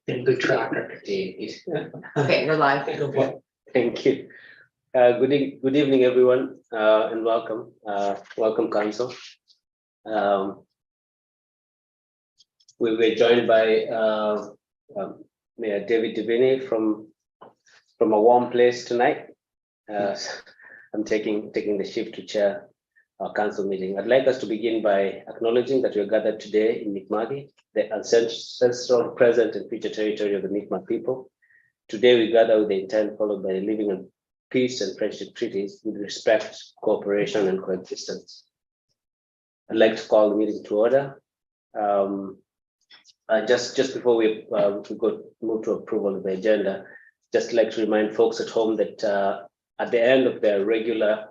Been a good track record. Okay, we're live. Thank you. Good evening, everyone, and welcome. Welcome, Council. We were joined by Mayor David Divini from a warm place tonight. I'm taking the shift to chair our council meeting. I'd like us to begin by acknowledging that we are gathered today in Mi'kma'ki, the ancestral, present, and future territory of the Mi'kmaq people. Today we gather with the intent followed by the living in peace and friendship treaties with respect, cooperation, and coexistence. I'd like to call the meeting to order. Just before we move to approval of the agenda, just like to remind folks at home that at the end of the regular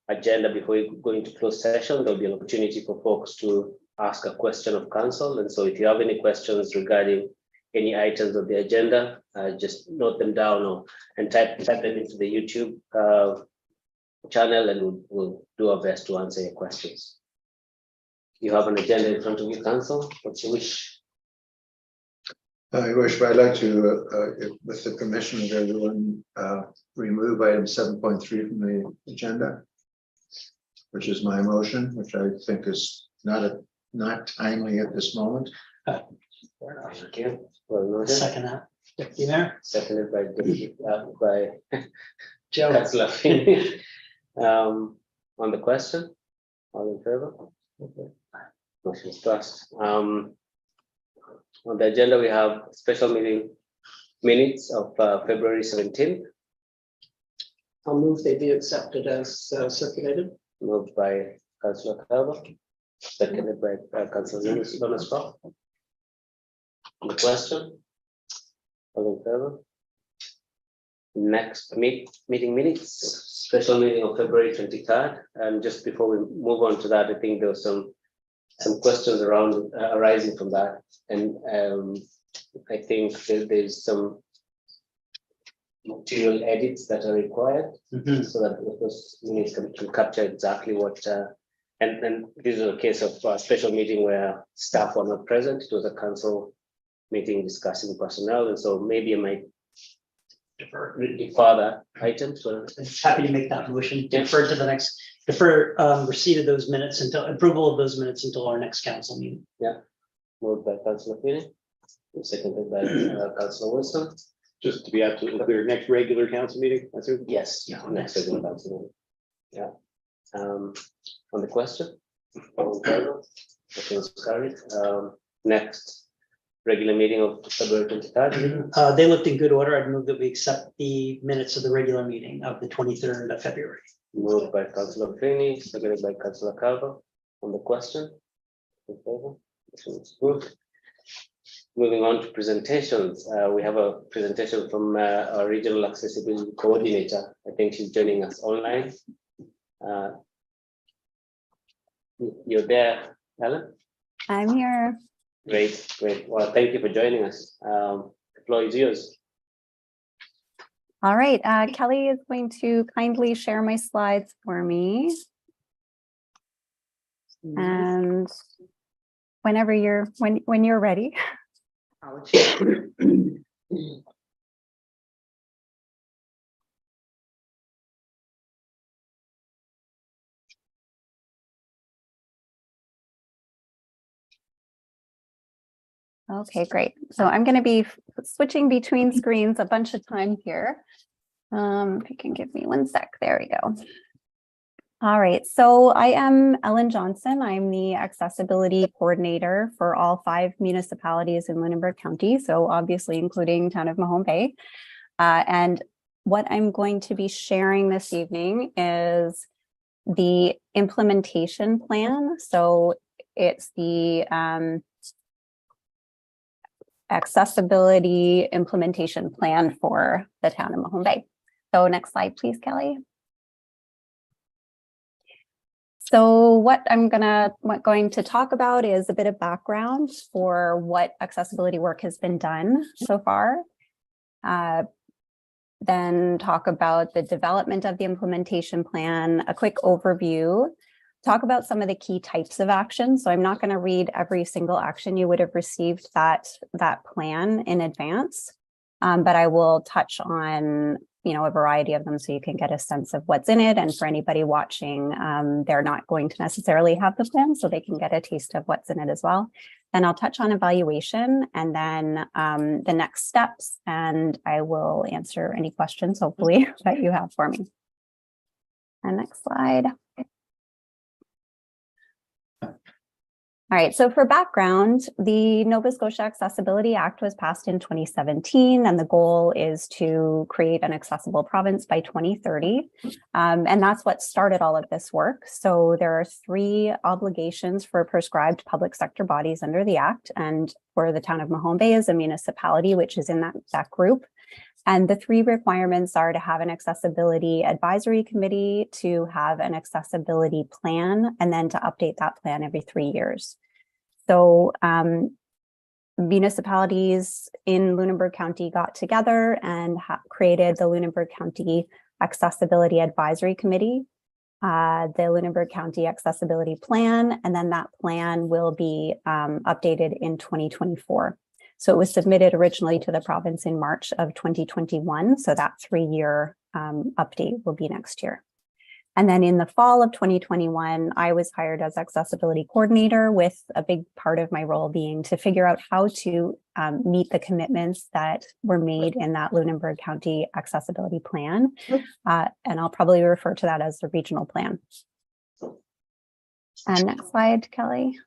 agenda, before we go into closed session, there'll be an opportunity for folks to ask a question of council. And so if you have any questions regarding any items of the agenda, just note them down and type them into the YouTube channel, and we'll do our best to answer your questions. You have an agenda in front of you, council. What you wish? I wish, but I'd like to, with the permission of everyone, remove item 7.3 from the agenda, which is my motion, which I think is not timely at this moment. Thank you. Well, Second that. Deputy Mayor. Seconded by Joe. Councillor Feeney. On the question, all in favor? Okay. Motion is passed. On the agenda, we have special meeting minutes of February 17th. I'll move they be accepted as circulated. Moved by Councillor Calvo, seconded by Councillor Jonas Brock. On the question, all in favor? Next meeting minutes, special meeting of February 23rd. And just before we move on to that, I think there was some questions arising from that, and I think there's some material edits that are required, so that those minutes can capture exactly what. And this is a case of a special meeting where staff were not present. It was a council meeting discussing personnel, and so maybe I might defer that item. So Happy to make that motion. Defer to the next. Defer receipt of those minutes until approval of those minutes until our next council meeting. Yeah, moved by Councillor Feeney, seconded by Councillor Wilson. Just to be absolutely clear, next regular council meeting, I assume? Yes, Yeah, next regular council meeting. Yeah. On the question, all in favor? Okay, it's carried. Next regular meeting of February 23rd. They looked in good order. I'd move that we accept the minutes of the regular meeting of the 23rd of February. Moved by Councillor Feeney, seconded by Councillor Calvo. On the question, in favor? Motion is approved. Moving on to presentations, we have a presentation from our regional accessibility coordinator. I think she's joining us online. You're there, Helen? I'm here. Great. Well, thank you for joining us. The floor is yours. All right, Kelly is going to kindly share my slides for me. And whenever when you're ready. Okay, great. So I'm going to be switching between screens a bunch of time here. If you can give me 1 sec, there we go. All right, so I am Ellen Johnson. I'm the accessibility coordinator for all 5 municipalities in Lunenburg County, so obviously including town of Mahone Bay. And what I'm going to be sharing this evening is the implementation plan. So it's the accessibility implementation plan for the town of Mahone Bay. So next slide, please, Kelly. So what I'm going to talk about is a bit of background for what accessibility work has been done so far. Then talk about the development of the implementation plan, a quick overview, talk about some of the key types of actions. So I'm not going to read every single action. You would have received that plan in advance, but I will touch on a variety of them so you can get a sense of what's in it. And for anybody watching, they're not going to necessarily have the plan, so they can get a taste of what's in it as well. Then I'll touch on evaluation and then the next steps, and I will answer any questions, hopefully, that you have for me. And next slide. All right, so for background, the Nova Scotia Accessibility Act was passed in 2017, and the goal is to create an accessible province by 2030. And that's what started all of this work. So there are 3 obligations for prescribed public sector bodies under the Act, and for the town of Mahone Bay is a municipality, which is in that group. And the 3 requirements are to have an accessibility advisory committee, to have an accessibility plan, and then to update that plan every 3 years. So municipalities in Lunenburg County got together and created the Lunenburg County Accessibility Advisory Committee, the Lunenburg County Accessibility Plan, and then that plan will be updated in 2024. So it was submitted originally to the province in March of 2021. So that 3-year update will be next year. And then in the fall of 2021, I was hired as accessibility coordinator, with a big part of my role being to figure out how to meet the commitments that were made in that Lunenburg County Accessibility Plan. And I'll probably refer to that as the regional plan. And next slide, Kelly.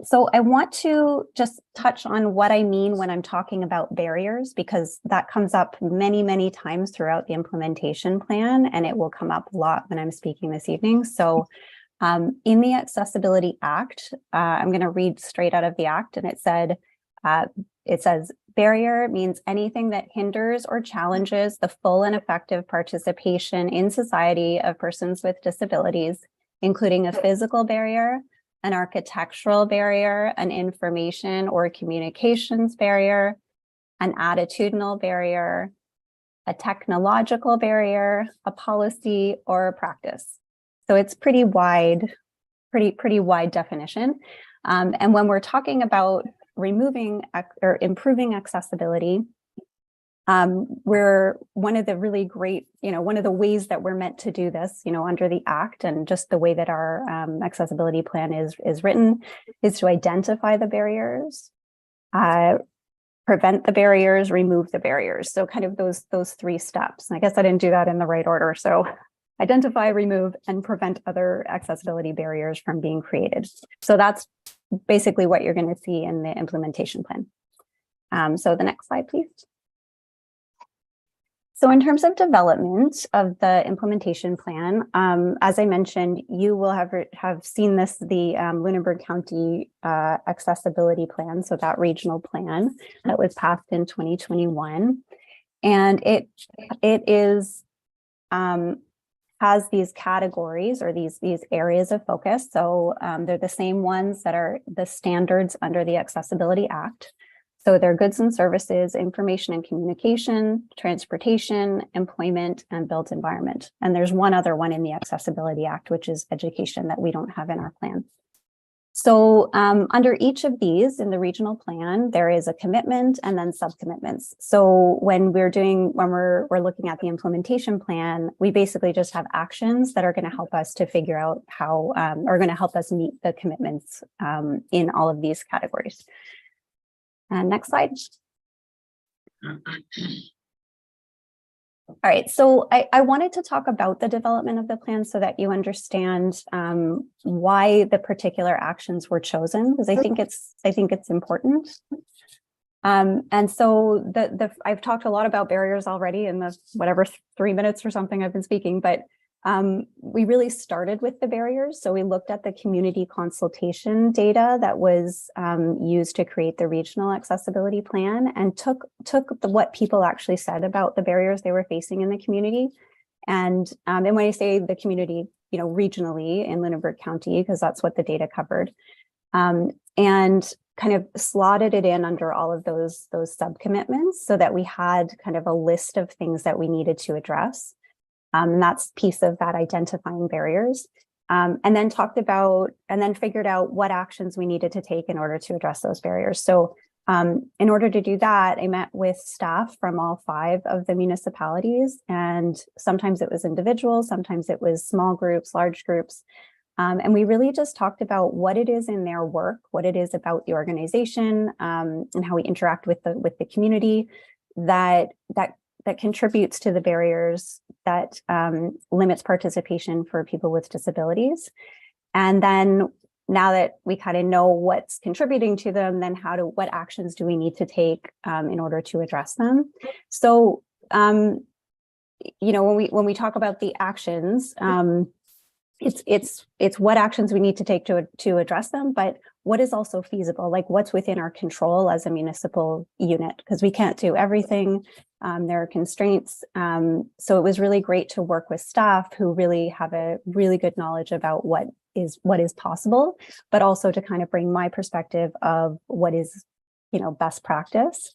So I want to just touch on what I mean when I'm talking about barriers, because that comes up many, many times throughout the implementation plan, and it will come up a lot when I'm speaking this evening. So in the Accessibility Act, I'm going to read straight out of the Act, and it says, barrier means anything that hinders or challenges the full and effective participation in society of persons with disabilities, including a physical barrier, an architectural barrier, an information or communications barrier, an attitudinal barrier, a technological barrier, a policy, or a practice. So it's pretty wide definition. And when we're talking about removing or improving accessibility, we're one of the really great, one of the ways that we're meant to do this, under the Act, and just the way that our accessibility plan is written, is to identify the barriers, prevent the barriers, remove the barriers. So kind of those 3 steps. And I guess I didn't do that in the right order. So identify, remove, and prevent other accessibility barriers from being created. So that's basically what you're going to see in the implementation plan. So the next slide, please. So in terms of development of the implementation plan, as I mentioned, you will have seen this, the Lunenburg County Accessibility Plan, so that regional plan that was passed in 2021. And it is has these categories, or these areas of focus. So they're the same ones that are the standards under the Accessibility Act. So they're goods and services, information and communication, transportation, employment, and built environment. And there's one other one in the Accessibility Act, which is education, that we don't have in our plan. So under each of these in the regional plan, there is a commitment and then subcommitments. So when we're looking at the implementation plan, we basically just have actions that are going to help us to figure out how, are going to help us meet the commitments in all of these categories. And next slide. All right, so I wanted to talk about the development of the plan so that you understand why the particular actions were chosen, because I think it's important. And so I've talked a lot about barriers already in the whatever 3 minutes or something I've been speaking, but we really started with the barriers. So we looked at the community consultation data that was used to create the regional accessibility plan, and took what people actually said about the barriers they were facing in the community. And when I say the community, regionally in Lunenburg County, because that's what the data covered, and kind of slotted it in under all of those subcommitments, so that we had kind of a list of things that we needed to address. And that's piece of that, identifying barriers. and then figured out what actions we needed to take in order to address those barriers. So in order to do that, I met with staff from all 5 of the municipalities, and sometimes it was individuals, sometimes it was small groups, large groups. And we really just talked about what it is in their work, what it is about the organization, and how we interact with the community that contributes to the barriers that limits participation for people with disabilities. And then now that we kind of know what's contributing to them, then what actions do we need to take in order to address them? So, when we talk about the actions, it's what actions we need to take to address them, but what is also feasible, like what's within our control as a municipal unit, because we can't do everything. There are constraints. So it was really great to work with staff who really have a really good knowledge about what is possible, but also to kind of bring my perspective of what is, best practice.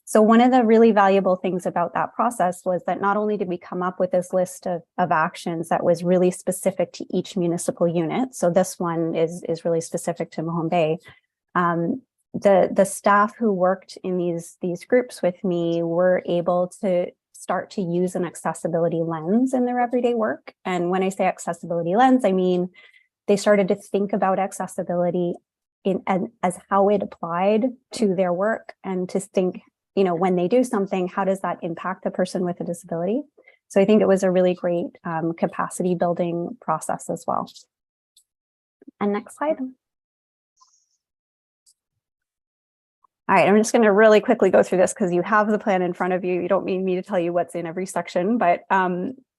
So one of the really valuable things about that process was that not only did we come up with this list of actions that was really specific to each municipal unit. So this one is really specific to Mahone Bay. The staff who worked in these groups with me were able to start to use an accessibility lens in their everyday work. And when I say accessibility lens, I mean, they started to think about accessibility as how it applied to their work, and to think, when they do something, how does that impact the person with a disability? So I think it was a really great capacity building process as well. And next slide. All right, I'm just going to really quickly go through this because you have the plan in front of you. You don't need me to tell you what's in every section, but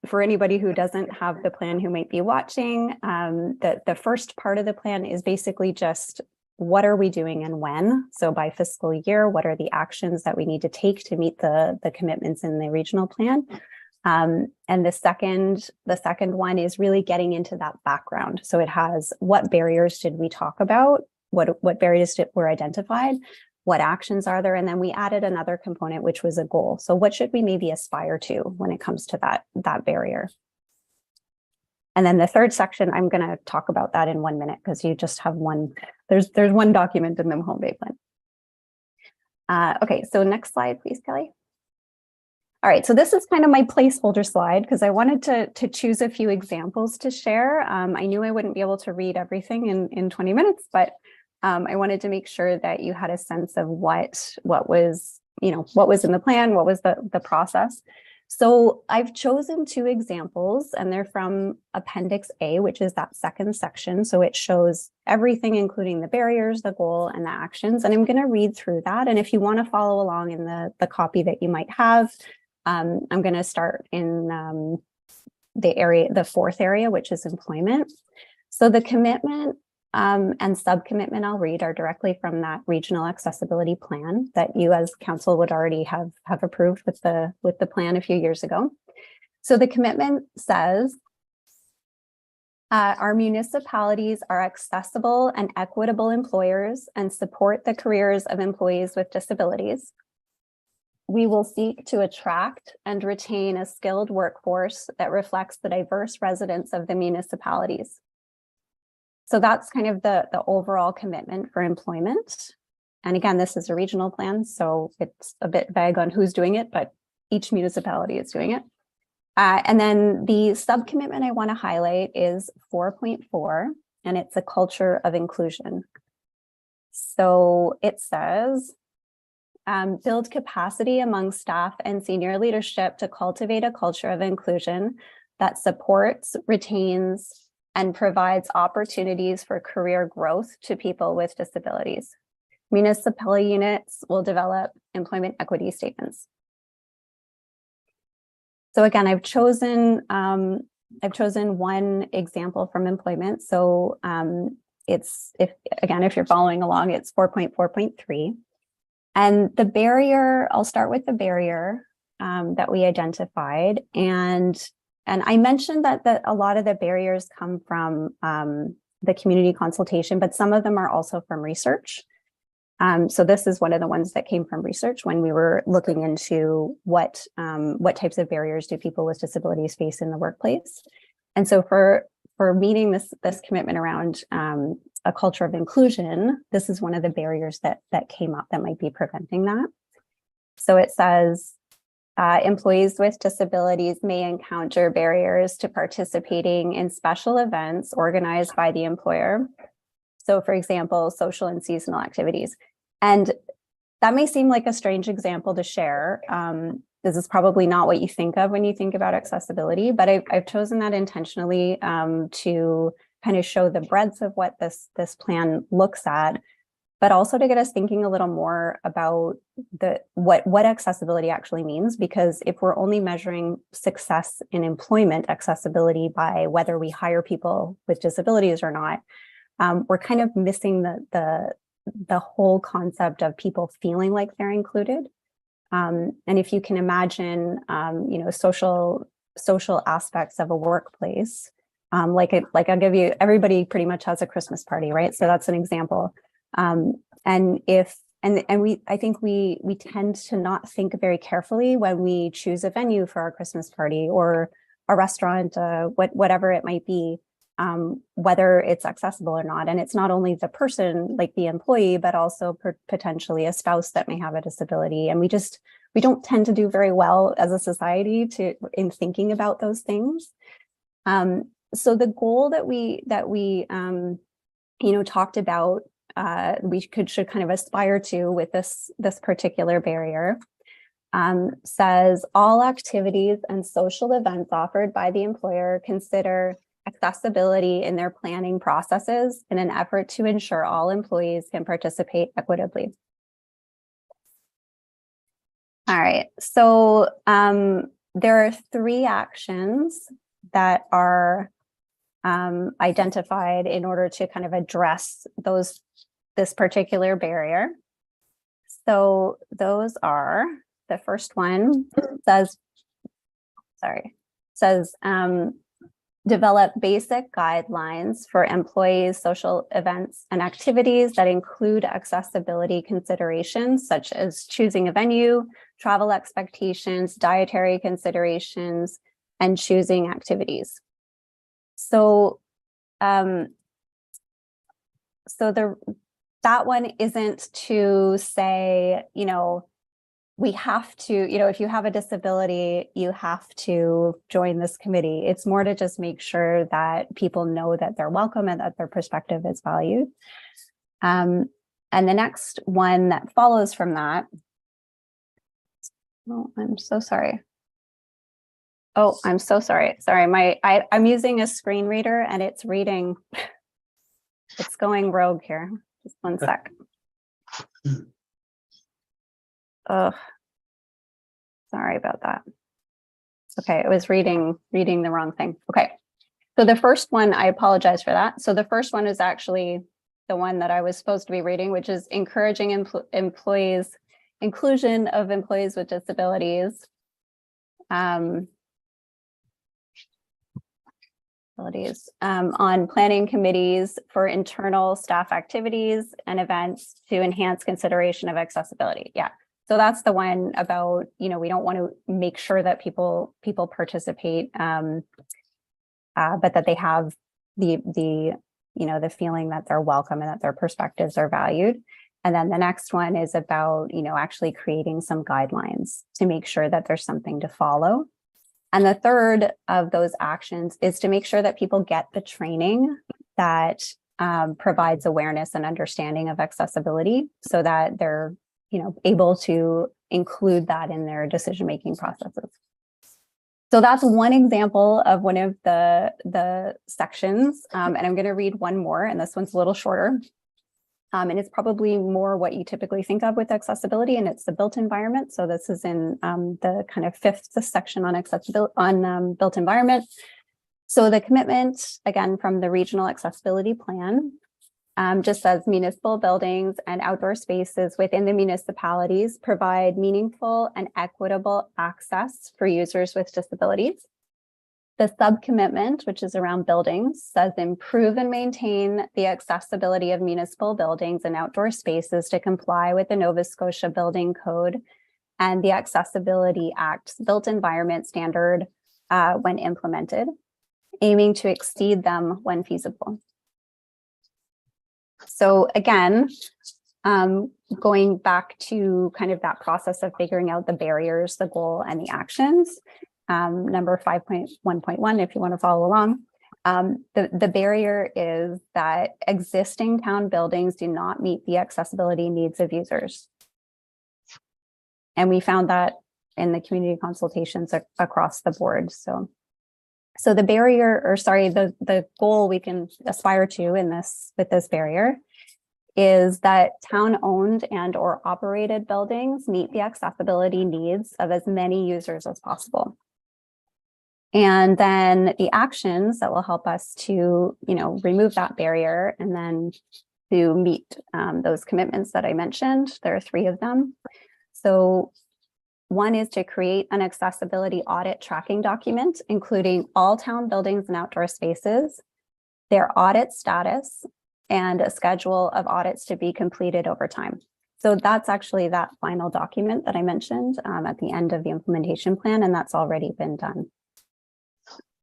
for anybody who doesn't have the plan who might be watching, the first part of the plan is basically just what are we doing and when? So by fiscal year, what are the actions that we need to take to meet the commitments in the regional plan? And the second one is really getting into that background. So it has what barriers did we talk about? What barriers were identified? What actions are there? And then we added another component, which was a goal. So what should we maybe aspire to when it comes to that barrier? And then the third section, I'm going to talk about that in 1 minute because you just have one. There's one document in the Mahone Bay plan. Okay, so next slide, please, Kelly. All right, so this is kind of my placeholder slide because I wanted to choose a few examples to share. I knew I wouldn't be able to read everything in 20 minutes, but I wanted to make sure that you had a sense of what was in the plan, what was the process. So I've chosen 2 examples, and they're from Appendix A, which is that second section. So it shows everything, including the barriers, the goal, and the actions. And I'm going to read through that. And if you want to follow along in the copy that you might have, I'm going to start in the 4th area, which is employment. So the commitment and sub-commitment I'll read are directly from that regional accessibility plan that you as council would already have approved with the plan a few years ago. So the commitment says, our municipalities are accessible and equitable employers and support the careers of employees with disabilities. We will seek to attract and retain a skilled workforce that reflects the diverse residents of the municipalities. So that's kind of the overall commitment for employment. And again, this is a regional plan, so it's a bit vague on who's doing it, but each municipality is doing it. And then the sub-commitment I want to highlight is 4.4, and it's a culture of inclusion. So it says, build capacity among staff and senior leadership to cultivate a culture of inclusion that supports, retains, and provides opportunities for career growth to people with disabilities. Municipal units will develop employment equity statements. So again, I've chosen one example from employment. So if you're following along, it's 4.4.3. And the barrier, I'll start with the barrier that we identified. And I mentioned that a lot of the barriers come from the community consultation, but some of them are also from research. So this is one of the ones that came from research when we were looking into what types of barriers do people with disabilities face in the workplace. And so for for meeting this commitment around a culture of inclusion, this is one of the barriers that came up that might be preventing that. So it says, employees with disabilities may encounter barriers to participating in special events organized by the employer. So for example, social and seasonal activities. And that may seem like a strange example to share. This is probably not what you think of when you think about accessibility, but I've chosen that intentionally to kind of show the breadth of what this plan looks at, but also to get us thinking a little more about what accessibility actually means. Because if we're only measuring success in employment accessibility by whether we hire people with disabilities or not, we're kind of missing the whole concept of people feeling like they're included. And if you can imagine, social aspects of a workplace, like I'll give you, everybody pretty much has a Christmas party, right? So that's an example. I think we tend to not think very carefully when we choose a venue for our Christmas party or a restaurant, whatever it might be, whether it's accessible or not. And it's not only the person, like the employee, but also potentially a spouse that may have a disability. And we don't tend to do very well as a society in thinking about those things. So the goal that we talked about, we should kind of aspire to with this particular barrier, says all activities and social events offered by the employer consider accessibility in their planning processes in an effort to ensure all employees can participate equitably. All right, so there are 3 actions that are identified in order to kind of address this particular barrier. So those are, the first one says develop basic guidelines for employees' social events and activities that include accessibility considerations, such as choosing a venue, travel expectations, dietary considerations, and choosing activities. So, that one isn't to say, we have to, if you have a disability, you have to join this committee. It's more to just make sure that people know that they're welcome and that their perspective is valued. And the next one that follows from that, oh, I'm so sorry. Oh, I'm so sorry. Sorry, I'm using a screen reader and it's reading, it's going rogue here. Just one sec. Oh, sorry about that. Okay, it was reading the wrong thing. Okay, so the first one, I apologize for that. So the first one is actually the one that I was supposed to be reading, which is encouraging inclusion of employees with disabilities. On planning committees for internal staff activities and events to enhance consideration of accessibility. Yeah. So that's the one about, we don't want to make sure that people participate, but that they have the feeling that they're welcome and that their perspectives are valued. And then the next one is about, actually creating some guidelines to make sure that there's something to follow. And the third of those actions is to make sure that people get the training that provides awareness and understanding of accessibility so that they're able to include that in their decision-making processes. So that's one example of one of the sections. And I'm going to read one more, and this one's a little shorter. And it's probably more what you typically think of with accessibility, and it's the built environment. So this is in the kind of 5th section on accessibility on built environment. So the commitment, again, from the regional accessibility plan, just says municipal buildings and outdoor spaces within the municipalities provide meaningful and equitable access for users with disabilities. The subcommitment, which is around buildings, says improve and maintain the accessibility of municipal buildings and outdoor spaces to comply with the Nova Scotia Building Code and the Accessibility Act's built environment standard when implemented. aiming to exceed them when feasible. So again, going back to kind of that process of figuring out the barriers, the goal, and the actions. Number 5.1.1, if you want to follow along. The barrier is that existing town buildings do not meet the accessibility needs of users. And we found that in the community consultations across the board. So the barrier, or sorry, the goal we can aspire to with this barrier is that town-owned and or operated buildings meet the accessibility needs of as many users as possible. And then the actions that will help us to, remove that barrier and then to meet those commitments that I mentioned. There are 3 of them. So one is to create an accessibility audit tracking document, including all town buildings and outdoor spaces, their audit status, and a schedule of audits to be completed over time. So that's actually that final document that I mentioned at the end of the implementation plan, and that's already been done.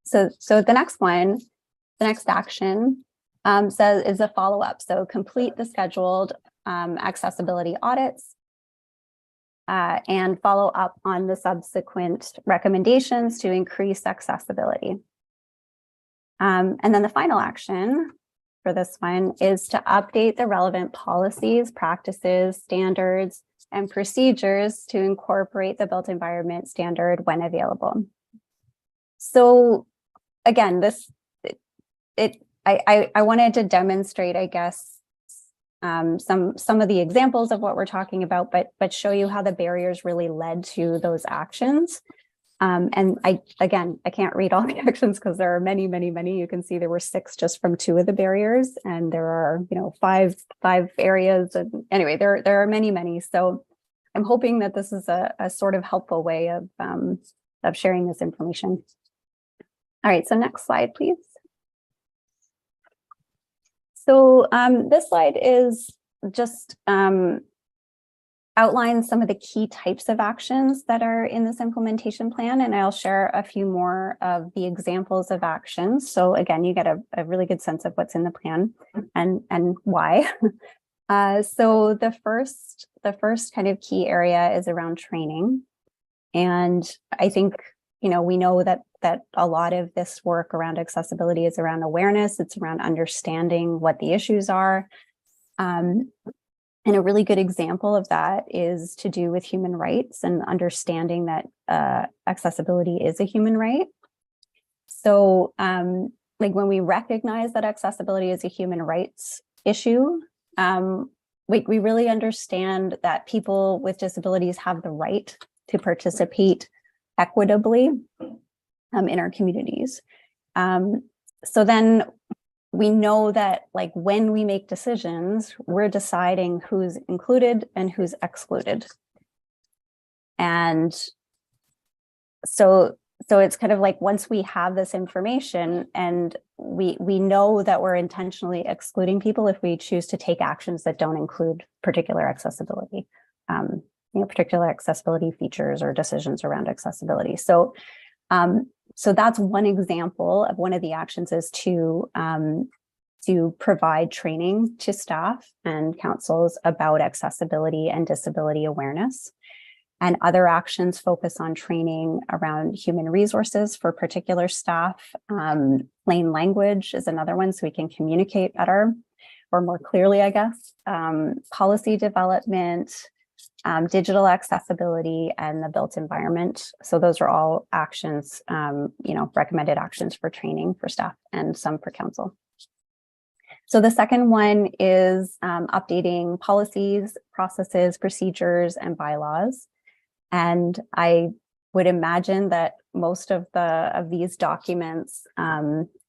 So the next one, the next action is a follow-up. So complete the scheduled accessibility audits and follow up on the subsequent recommendations to increase accessibility. And then the final action for this one is to update the relevant policies, practices, standards, and procedures to incorporate the built environment standard when available. So again, I wanted to demonstrate, I guess, some of the examples of what we're talking about, but show you how the barriers really led to those actions. And I can't read all the actions because there are many, many, many. You can see there were 6 just from 2 of the barriers, and there are, 5 areas. And anyway, there are many, many. So I'm hoping that this is a sort of helpful way of sharing this information. All right, so next slide, please. So this slide is just outlines some of the key types of actions that are in this implementation plan, and I'll share a few more of the examples of actions. So again, you get a really good sense of what's in the plan and why. So the first kind of key area is around training. And I think, we know that a lot of this work around accessibility is around awareness. It's around understanding what the issues are. And a really good example of that is to do with human rights and understanding that accessibility is a human right. So like when we recognize that accessibility is a human rights issue, we really understand that people with disabilities have the right to participate equitably in our communities. So then we know that like when we make decisions, we're deciding who's included and who's excluded. And so it's kind of like once we have this information and we know that we're intentionally excluding people if we choose to take actions that don't include particular accessibility, particular accessibility features or decisions around accessibility. So that's one example of one of the actions is to provide training to staff and councils about accessibility and disability awareness. And other actions focus on training around human resources for particular staff. Plain language is another one, so we can communicate better or more clearly, I guess. Policy development, digital accessibility, and the built environment. So those are all actions, recommended actions for training for staff and some for council. So the second one is updating policies, processes, procedures, and bylaws. And I would imagine that most of these documents,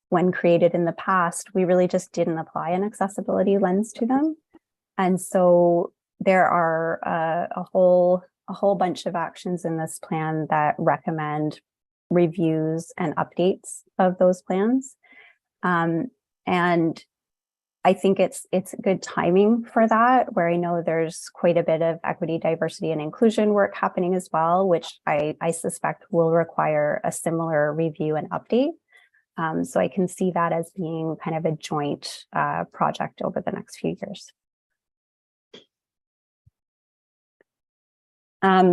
when created in the past, we really just didn't apply an accessibility lens to them. And so there are a whole bunch of actions in this plan that recommend reviews and updates of those plans. And I think it's good timing for that, where I know there's quite a bit of equity, diversity, and inclusion work happening as well, which I suspect will require a similar review and update. So I can see that as being kind of a joint project over the next few years.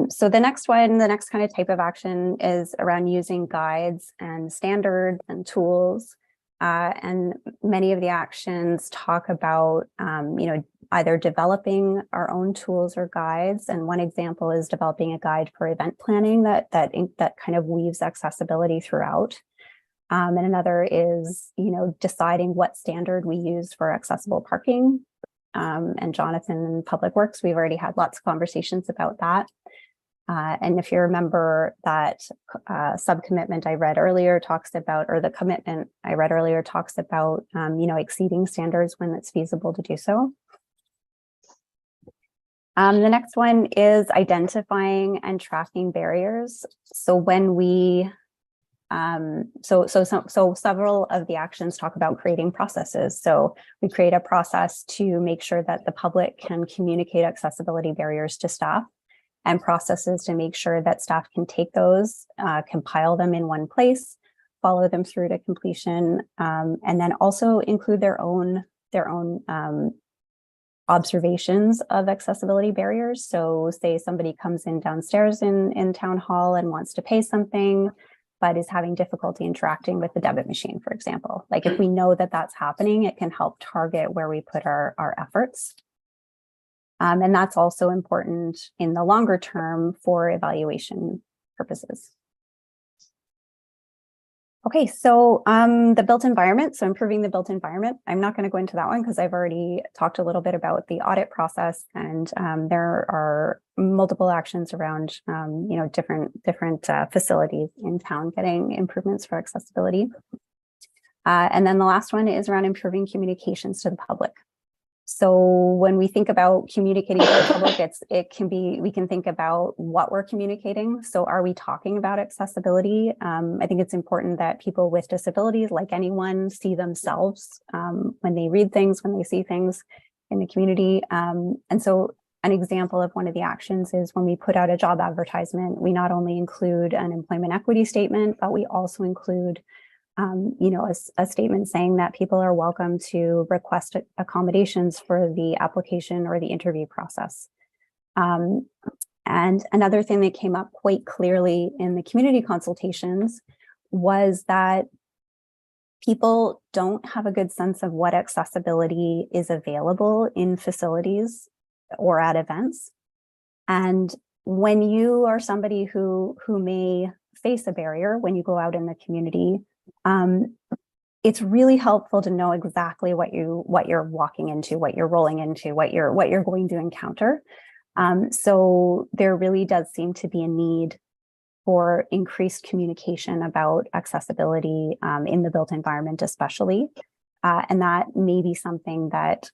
So the next one, the next kind of type of action is around using guides and standards and tools. And many of the actions talk about, either developing our own tools or guides. And one example is developing a guide for event planning that kind of weaves accessibility throughout. And another is, deciding what standard we use for accessible parking. And Jonathan in Public Works, we've already had lots of conversations about that. And if you remember that subcommitment I read earlier talks about, or the commitment I read earlier talks about, exceeding standards when it's feasible to do so. The next one is identifying and tracking barriers. So when we, so several of the actions talk about creating processes. So we create a process to make sure that the public can communicate accessibility barriers to staff, and processes to make sure that staff can take those, compile them in one place, follow them through to completion, and then also include their own observations of accessibility barriers. So say somebody comes in downstairs in town hall and wants to pay something, but is having difficulty interacting with the debit machine, for example. Like if we know that that's happening, it can help target where we put our efforts. And that's also important in the longer term for evaluation purposes. Okay, so the built environment, so improving the built environment. I'm not going to go into that one because I've already talked a little bit about the audit process, and there are multiple actions around, different facilities in town getting improvements for accessibility. And then the last one is around improving communications to the public. So when we think about communicating to the public, we can think about what we're communicating. So are we talking about accessibility? I think it's important that people with disabilities, like anyone, see themselves when they read things, when they see things in the community. And so an example of one of the actions is when we put out a job advertisement, we not only include an employment equity statement, but we also include a statement saying that people are welcome to request accommodations for the application or the interview process. And another thing that came up quite clearly in the community consultations was that people don't have a good sense of what accessibility is available in facilities or at events. And when you are somebody who may face a barrier when you go out in the community, it's really helpful to know exactly what you're walking into, what you're rolling into, what you're going to encounter. So there really does seem to be a need for increased communication about accessibility in the built environment, especially, and that may be something that,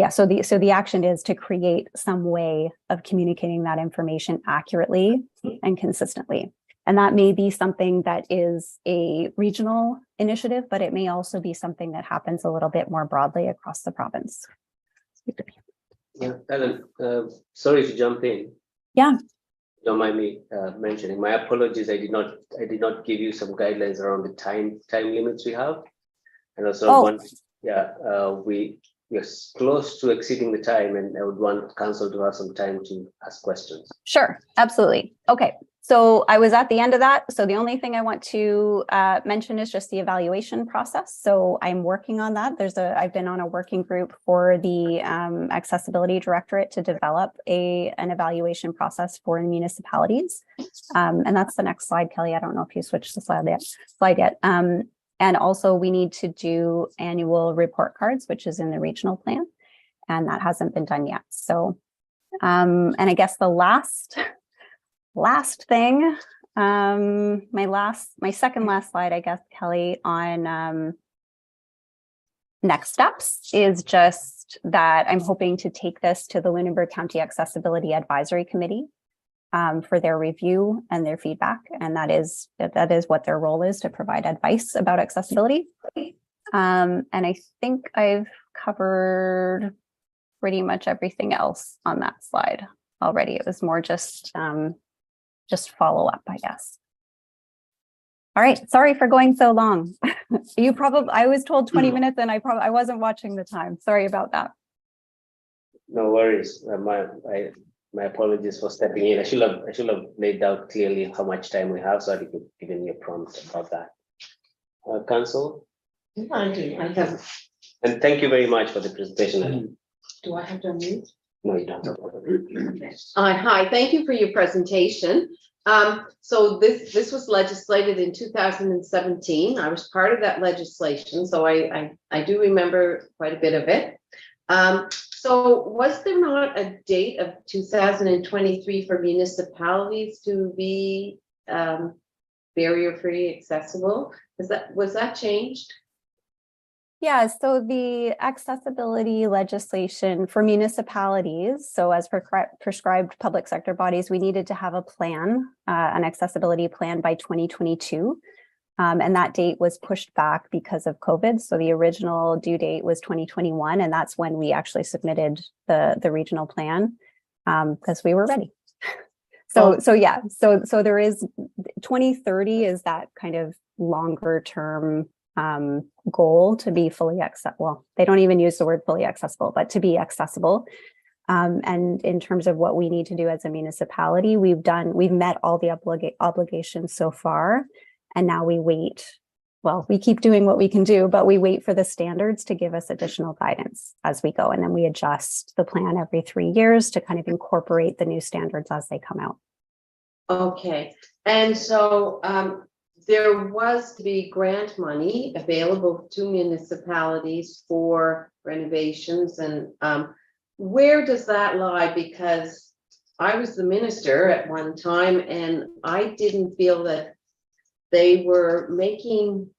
So the action is to create some way of communicating that information accurately and consistently. And that may be something that is a regional initiative, but it may also be something that happens a little bit more broadly across the province. Yeah, Ellen, sorry to jump in. Yeah. Don't mind me mentioning. My apologies. I did not give you some guidelines around the time limits we have, and also we are close to exceeding the time, and I would want council to have some time to ask questions. Sure, absolutely. Okay. So I was at the end of that. So the only thing I want to mention is just the evaluation process. So I'm working on that. I've been on a working group for the Accessibility Directorate to develop an evaluation process for municipalities. And that's the next slide, Kelly. I don't know if you switched the slide yet. And also we need to do annual report cards, which is in the regional plan. And that hasn't been done yet. So, and I guess the last thing, my second last slide, I guess, Kelly, on next steps is just that I'm hoping to take this to the Lunenburg County Accessibility Advisory Committee for their review and their feedback. And that is what their role is, to provide advice about accessibility. And I think I've covered pretty much everything else on that slide already. It was more just follow up, I guess. All right, sorry for going so long. I was told 20 minutes and I wasn't watching the time. Sorry about that. No worries. My apologies for stepping in. I should have laid out clearly how much time we have, so I could give you a prompt about that. Council, I have, and thank you very much for the presentation. do I have to unmute? No, you don't. Hi, thank you for your presentation. So this was legislated in 2017. I was part of that legislation, so I do remember quite a bit of it. So was there not a date of 2023 for municipalities to be barrier-free accessible? Was that changed? Yeah, so the accessibility legislation for municipalities, so as prescribed public sector bodies, we needed to have a plan, an accessibility plan by 2022. And that date was pushed back because of COVID. So the original due date was 2021, and that's when we actually submitted the regional plan because we were ready. So there is 2030 is that kind of longer term goal to be fully accessible. Well, they don't even use the word fully accessible, but to be accessible. And in terms of what we need to do as a municipality, we've met all the obligations so far. And now we wait. Well, we keep doing what we can do, but we wait for the standards to give us additional guidance as we go. And then we adjust the plan every 3 years to kind of incorporate the new standards as they come out. Okay, and so there was to be grant money available to municipalities for renovations, and where does that lie? Because I was the minister at one time and I didn't feel that they were making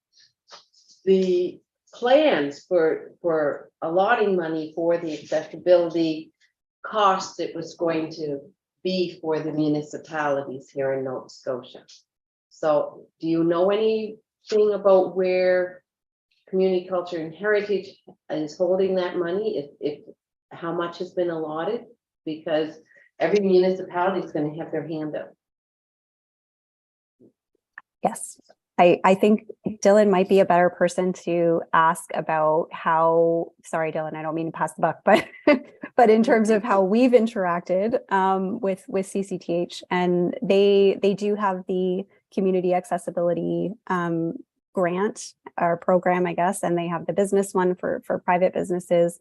the plans for allotting money for the accessibility costs it was going to be for the municipalities here in Nova Scotia. So do you know anything about where Community Culture and Heritage is holding that money? If how much has been allotted? Because every municipality is going to have their hand up. Yes, I think Dylan might be a better person to ask about how, sorry, Dylan, I don't mean to pass the buck, but in terms of how we've interacted with CCTH, and they do have the community accessibility grant or program, I guess, and they have the business one for private businesses.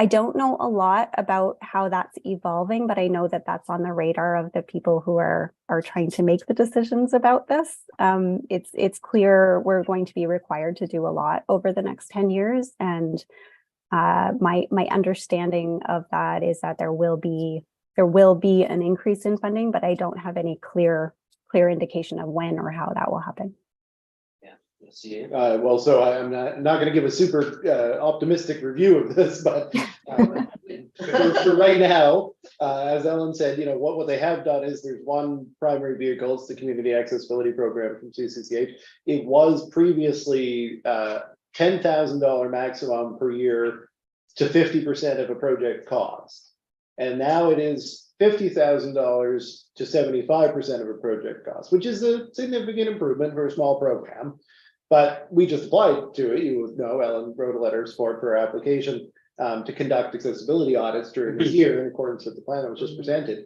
I don't know a lot about how that's evolving, but I know that that's on the radar of the people who are trying to make the decisions about this. It's clear we're going to be required to do a lot over the next 10 years. And my understanding of that is that there will be an increase in funding, but I don't have any clear indication of when or how that will happen. Well, so I'm not going to give a super optimistic review of this, but for right now, as Ellen said, what they have done is there's one primary vehicle, it's the Community Accessibility Program from CCCH. It was previously $10,000 maximum per year to 50% of a project cost, and now it is $50,000 to 75% of a project cost, which is a significant improvement for a small program. But we just applied to it. You know, Ellen wrote a letter of support for our application to conduct accessibility audits during this year in accordance with the plan that was just presented.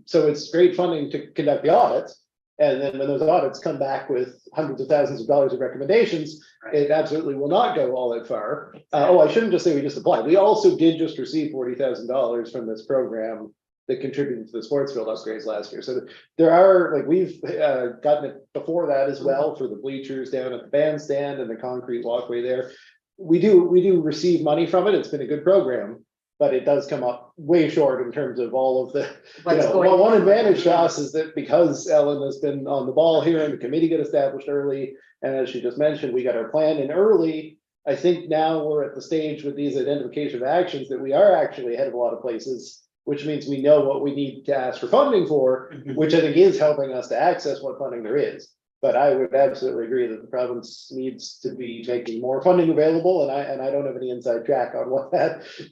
So it's great funding to conduct the audits. And then when those audits come back with hundreds of thousands of dollars of recommendations, it absolutely will not go all that far. I shouldn't just say we just applied. We also did just receive $40,000 from this program that contributed to the sports field upgrades last year. So there are, we've gotten it before that as well for the bleachers down at the bandstand and the concrete walkway there. We do receive money from it. It's been a good program, but it does come up way short in terms of all of the, one advantage to us is that because Ellen has been on the ball here and the committee got established early, and as she just mentioned, we got our plan in early. I think now we're at the stage with these identification of actions that we are actually ahead of a lot of places, which means we know what we need to ask for funding for, which I think is helping us to access what funding there is. But I would absolutely agree that the province needs to be making more funding available, and I don't have any inside track on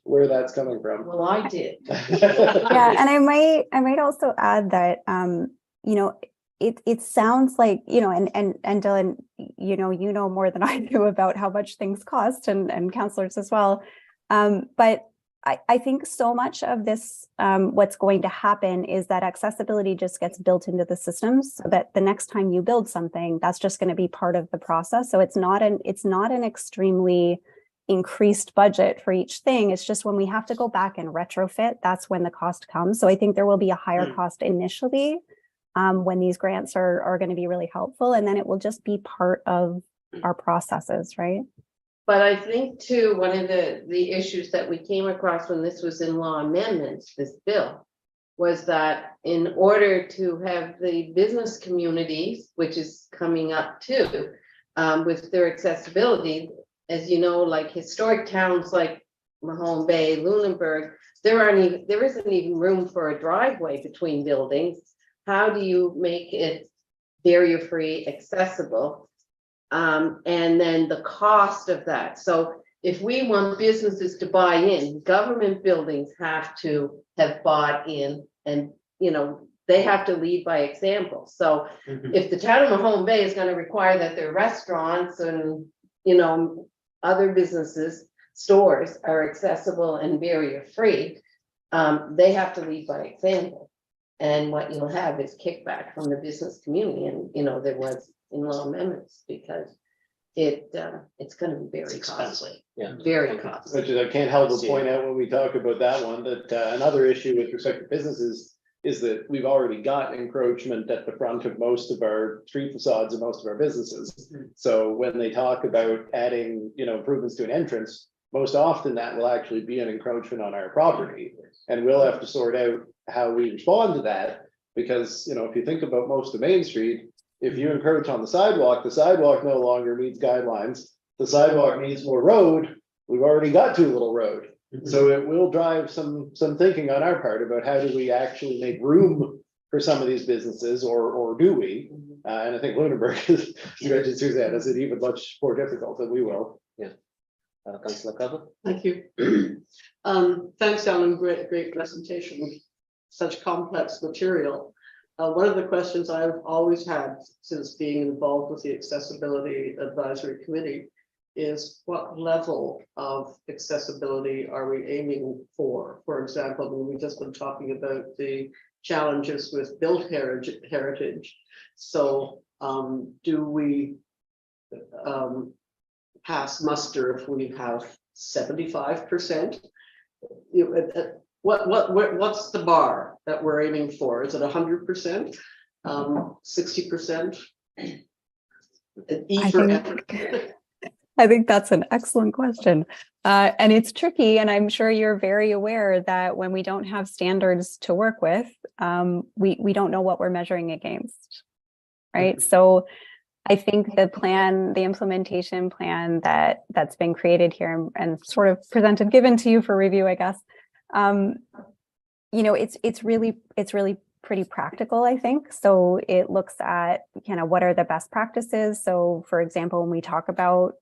where that's coming from. Well, I did. Yeah, and I might also add that it sounds like, and Dylan, you know more than I do about how much things cost, and counselors as well. But I think so much of this, what's going to happen is that accessibility just gets built into the systems, so that the next time you build something, that's just going to be part of the process. So it's not an extremely increased budget for each thing. It's just when we have to go back and retrofit, that's when the cost comes. So I think there will be a higher cost initially, when these grants are going to be really helpful, and then it will just be part of our processes, right? But I think too, one of the issues that we came across when this was in law amendments, this bill, was that in order to have the business communities, which is coming up too, with their accessibility, as you know, like historic towns like Mahone Bay, Lunenburg, there isn't even room for a driveway between buildings. How do you make it barrier-free accessible? And then the cost of that. So if we want businesses to buy in, government buildings have to have bought in, and they have to lead by example. So if the town of Mahone Bay is going to require that their restaurants and other businesses, stores are accessible and barrier-free, they have to lead by example. And what you'll have is kickback from the business community, and there was in law amendments, because it's going to be very Expensive. costly. Yeah. Very costly. Which is, I can't help but point out when we talk about that one, that another issue with respect to businesses is that we've already got encroachment at the front of most of our street facades and most of our businesses. So when they talk about adding, improvements to an entrance, most often that will actually be an encroachment on our property. And we'll have to sort out how we respond to that, because, if you think about most of Main Street, if you encroach on the sidewalk no longer meets guidelines. The sidewalk needs more road. We've already got too little road. So it will drive some thinking on our part about how do we actually make room for some of these businesses, or do we? And I think Lunenburg is, Suzanne, is it even much more difficult than we will. Councillor Cover? Thank you. Thanks, Alan. Great presentation. Such complex material. One of the questions I've always had since being involved with the Accessibility Advisory Committee is, what level of accessibility are we aiming for? For example, we've just been talking about the challenges with built heritage. So do we pass muster if we have 75%? What's the bar that we're aiming for? Is it 100%? 60%? I think that's an excellent question. And it's tricky, and I'm sure you're very aware that when we don't have standards to work with, we don't know what we're measuring against, right? So I think the implementation plan that's been created here and sort of given to you for review, I guess, it's really pretty practical, I think. So it looks at kind of what are the best practices. So for example, when we talk about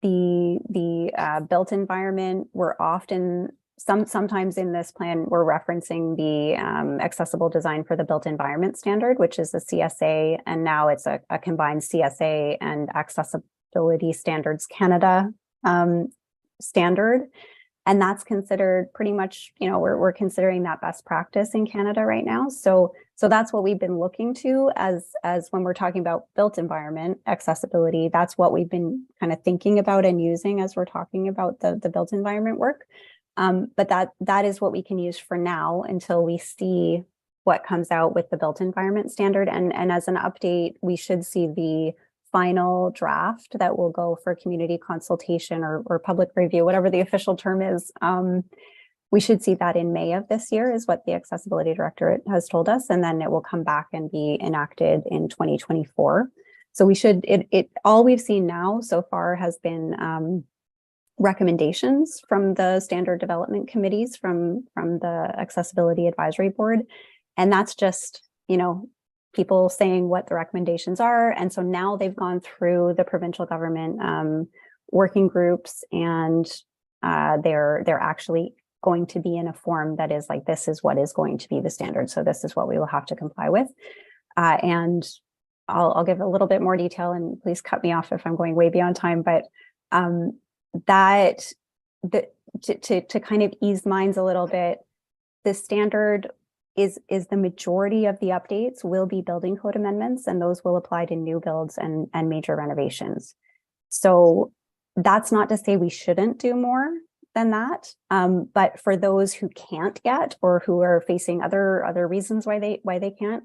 the built environment, we're often sometimes in this plan, we're referencing the accessible design for the built environment standard, which is a CSA, and now it's a combined CSA and Accessibility Standards Canada standard. And that's considered pretty much, we're considering that best practice in Canada right now. So that's what we've been looking to as when we're talking about built environment accessibility. That's what we've been kind of thinking about and using as we're talking about the built environment work. But that is what we can use for now until we see what comes out with the built environment standard. And as an update, we should see the final draft that will go for community consultation or public review, whatever the official term is. We should see that in May of this year is what the Accessibility Directorate has told us, and then it will come back and be enacted in 2024. So we should, all we've seen now so far has been recommendations from the standard development committees from the Accessibility Advisory Board. And that's just, people saying what the recommendations are. And so now they've gone through the provincial government working groups, and they're actually going to be in a form that is like, this is what is going to be the standard. So this is what we will have to comply with. And I'll give a little bit more detail, and please cut me off if I'm going way beyond time, but to kind of ease minds a little bit, the standard is the majority of the updates will be building code amendments, and those will apply to new builds and major renovations. So that's not to say we shouldn't do more than that. But for those who can't yet, or who are facing other reasons why they can't,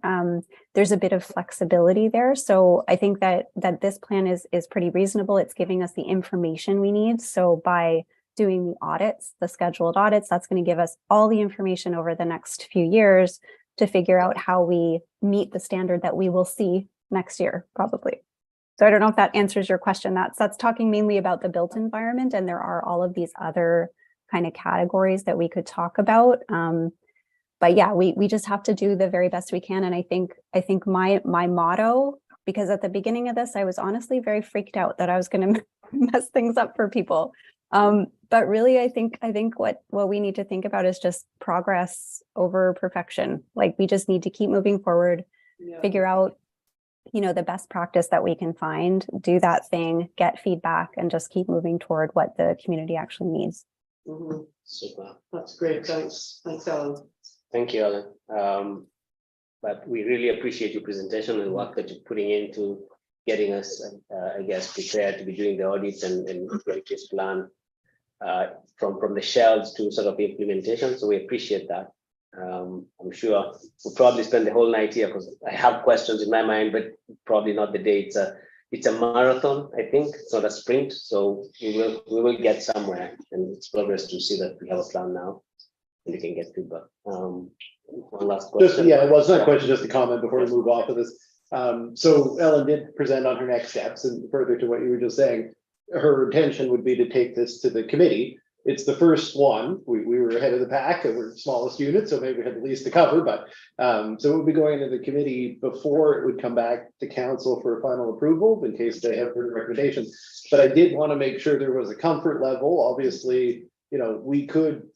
there's a bit of flexibility there. So I think that this plan is pretty reasonable. It's giving us the information we need. So by doing the audits, the scheduled audits, that's going to give us all the information over the next few years to figure out how we meet the standard that we will see next year, probably. So I don't know if that answers your question. That's talking mainly about the built environment, and there are all of these other kind of categories that we could talk about. But yeah, we just have to do the very best we can. And I think my motto, because at the beginning of this, I was honestly very freaked out that I was going to mess things up for people. But really, I think what we need to think about is just progress over perfection. Like, we just need to keep moving forward, figure out, the best practice that we can find, do that thing, get feedback, and just keep moving toward what the community actually needs. Mhm. Super. That's great. Thanks, Ellen. Thank you, Ellen. But we really appreciate your presentation and work that you're putting into getting us, I guess, prepared to be doing the audits and getting this plan from the shelves to sort of implementation. So we appreciate that. I'm sure we'll probably spend the whole night here because I have questions in my mind, but probably not the day. It's a marathon, I think. It's not a sprint. So we will get somewhere, and it's progress to see that we have a plan now and we can get feedback. One last question. Well, it's not a question, just a comment before we move off of this. So Ellen did present on her next steps, and further to what you were just saying, her intention would be to take this to the committee. It's the first one. We were ahead of the pack, and we're the smallest unit, so maybe we had the least to cover, but so it would be going to the committee before it would come back to council for final approval in case they have further recommendations. But I did want to make sure there was a comfort level. Obviously, we could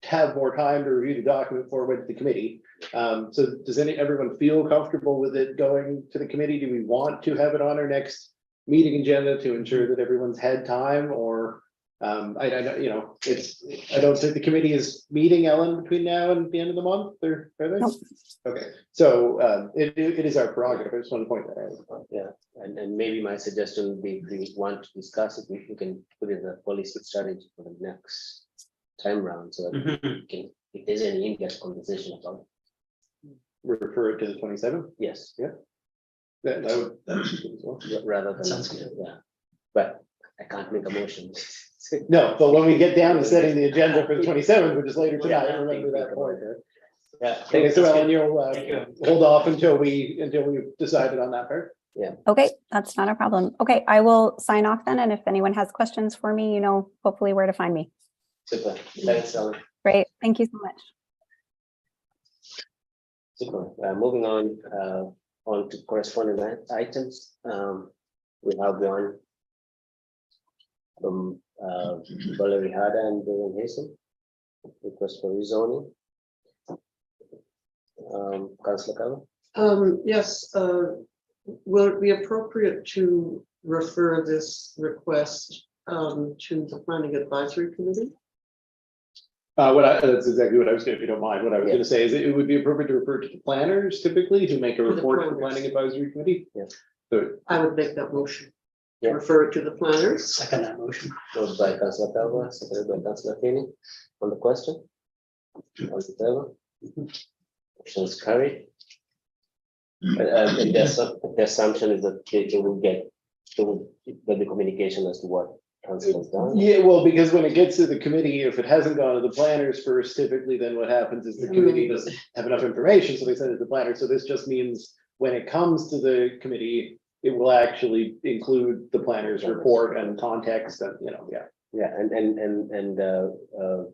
have more time to review the document before it went to the committee. So does everyone feel comfortable with it going to the committee? Do we want to have it on our next meeting agenda to ensure that everyone's had time? Or I don't think the committee is meeting, Ellen, between now and the end of the month, are they? Nope. Okay, so it is our prerogative. I just want to point that out. Yeah, and maybe my suggestion would be, if we want to discuss it, we can put it in the policy strategy for the next time round, so that we can, if there's any in-depth conversation about it. Refer it to the 27th. Yes. Yeah. That would be good as well. Rather than. Sounds good. Yeah, but I can't make a motion. No, but when we get down to setting the agenda for the 27th, which is later tonight, remember that point. Yeah. Okay, so Ellen, you'll Thank you. hold off until we've decided on that part. Okay, that's not a problem. Okay, I will sign off then. And if anyone has questions for me, hopefully where to find me. Super. Thanks, Ellen. Great. Thank you so much. Super. Moving on to corresponding items. We have one from Valerie Harder and Brian Hasten. Request for rezoning. Councillor Calvo. Yes, will it be appropriate to refer this request to the Planning Advisory Committee? That's exactly what I was going to, if you don't mind. What I was going to say is it would be appropriate to refer to the planners typically to make a To the report to the planners. Planning Advisory Committee. Yes. So I would make that motion. Yeah. Refer it to the planners. Second that motion. Moved by Councillor Calvo, seconded by Councillor Kenny. On the question. All in favor? Motion is carried. And the assumption is that there will be communication as to what council has done. yeah, well, because when it gets to the committee, if it hasn't gone to the planners first, typically then what happens is the committee doesn't have enough information, so they send it to the planner. So this just means when it comes to the committee, it will actually include the planner's report and context and, yeah. Yeah, and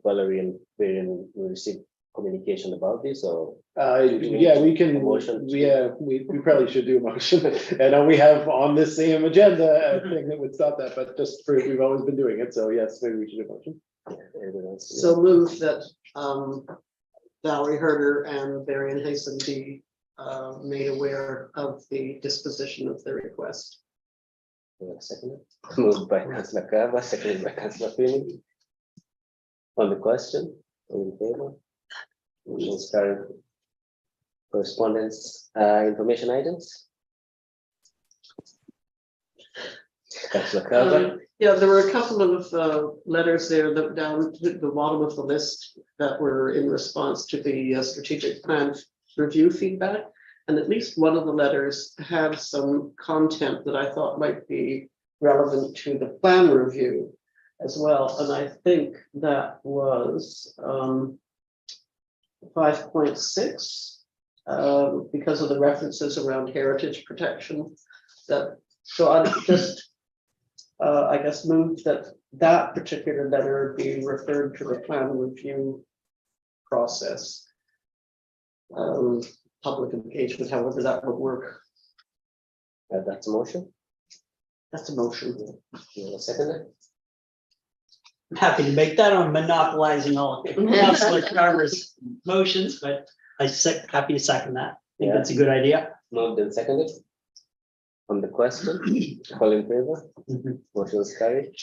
Valerie and Brian will receive communication about this, or Yeah, we can, Motion. we probably should do a motion. I know we have on this same agenda a thing that would stop that, but just for, we've always been doing it, so yes, maybe we should do a motion. everyone else. So move that Valerie Herder and Marion Hasten be made aware of the disposition of the request. Second, moved by Councillor Carver, seconded by Councillor Feeney. On the question, all in favor? Motion is carried. Correspondence, information items. Councillor Carver, Yeah, there were a couple of letters there that down to the bottom of the list that were in response to the strategic plan review feedback. And at least one of the letters had some content that I thought might be relevant to the plan review as well. And I think that was 5.6, because of the references around heritage protection. So I just, I guess, moved that particular letter be referred to the plan review process. Public engagement, however that would work. that's a motion. That's a motion. You want to second it? I'm happy to make that on monopolizing all of Councillor Carver's motions, but happy to second that. I think Yeah. that's a good idea. Moved and seconded. On the question, all in favor? Mhm. Motion is carried.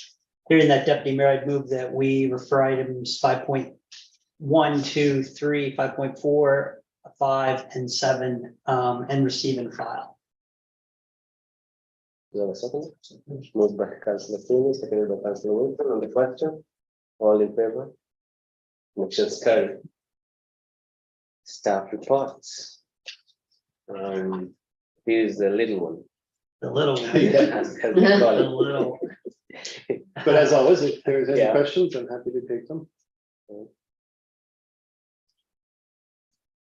Hearing that, Deputy Mayor, I'd move that we refer items 5.1, 2, 3, 5.4, 5, and 7, and receive and file. You have a second? Moved by Councillor Feeney, seconded by Councillor Wilson. On the question, all in favor? Motion is carried. Staff reports. Here's the little one. The little one. Yeah. As we call The it. little. But as always, if there's any Yeah. questions, I'm happy to take them.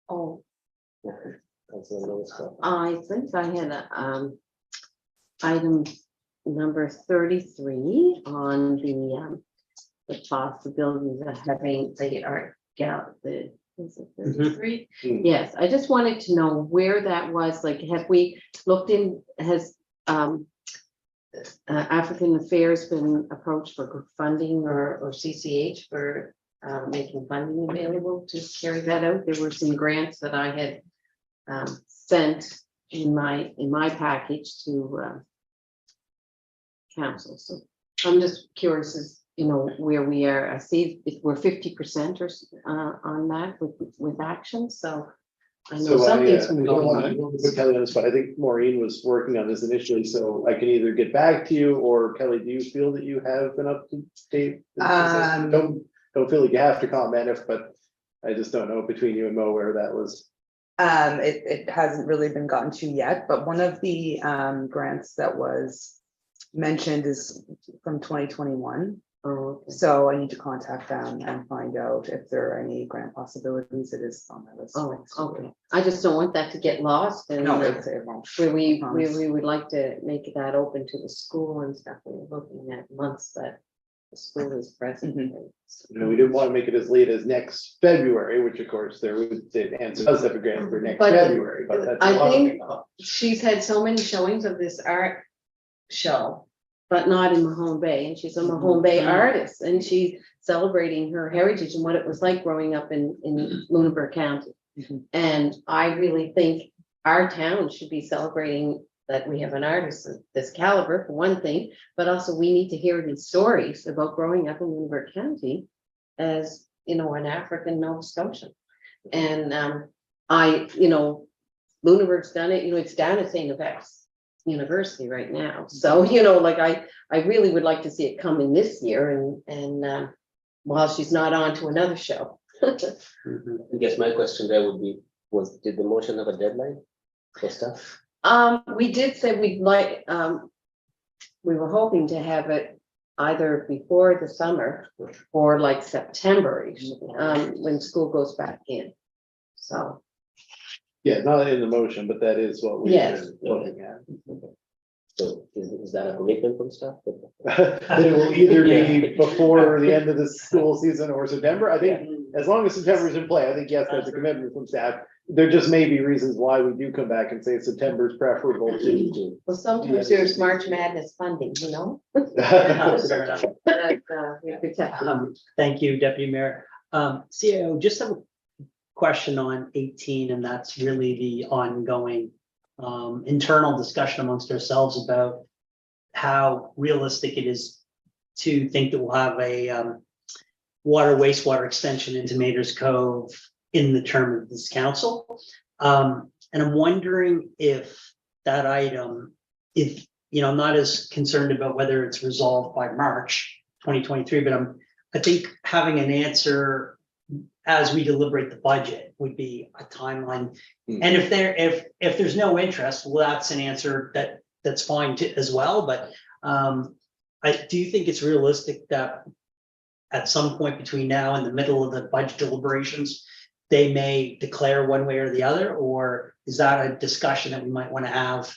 Oh, Councillor Lewis, go. I think I had a, item number 33 on the possibilities of having the art gallery. Is it 33? Mhm. Yes, I just wanted to know where that was, like, have we looked in, has African Affairs been approached for funding or CCH for making funding available to carry that out? There were some grants that I had sent in my package to council. So I'm just curious as, where we are. I see if we're 50% or on that with action. So I know So something's I been don't going want on. to put Kelly on the spot. I think Maureen was working on this initially, so I can either get back to you, or Kelly, do you feel that you have been up to date? Don't feel like you have to comment but I just don't know between you and Mo where that was. It hasn't really been gotten to yet, but one of the grants that was mentioned is from 2021. Oh, okay. So I need to contact them and find out if there are any grant possibilities. It is on my list. Oh, okay. I just don't want that to get lost and No, it won't. where we promise. would like to make that open to the school and stuff. We're looking at months that the school is present. We didn't want to make it as late as next February, which of course the answer does have a grant for next But February, but that's. I a lot. think she's had so many showings of this art show, but not in Mahone Bay, and she's a Mahone Bay artist, and she's celebrating her heritage and what it was like growing up in Lunenburg County. Mhm. And I really think our town should be celebrating that we have an artist of this caliber, for one thing, but also we need to hear these stories about growing up in Lunenburg County as, an African Nova Scotian. And Lunenburg's done it, it's down at St. FX University right now. So, I really would like to see it come in this year and while she's not on to another show. I guess my question there would be, did the motion have a deadline for stuff? We did say we'd like, we were hoping to have it either before the summer or like September, when school goes back in. So, Yeah, not in the motion, but that is what we. Yes. Looking at. So is that a commitment from staff? It will either be before the end of the school season or September. I think as long as September is in play, I think, yes, that's a commitment from staff. There just may be reasons why we do come back and say September is preferable to. well, sometimes there's March Madness funding, Fair enough. that we protect. Thank you, Deputy Mayor. CAO, just have question on 18, and that's really the ongoing internal discussion amongst ourselves about how realistic it is to think that we'll have a water wastewater extension into Mater's Cove in the term of this council. And I'm wondering if that item, if, you know, I'm not as concerned about whether it's resolved by March 2023, but I think having an answer as we deliberate the budget would be a timeline. And if there's no interest, well, that's an answer that's fine too, as well. But I do think it's realistic that at some point between now and the middle of the budget deliberations, they may declare one way or the other, or is that a discussion that we might want to have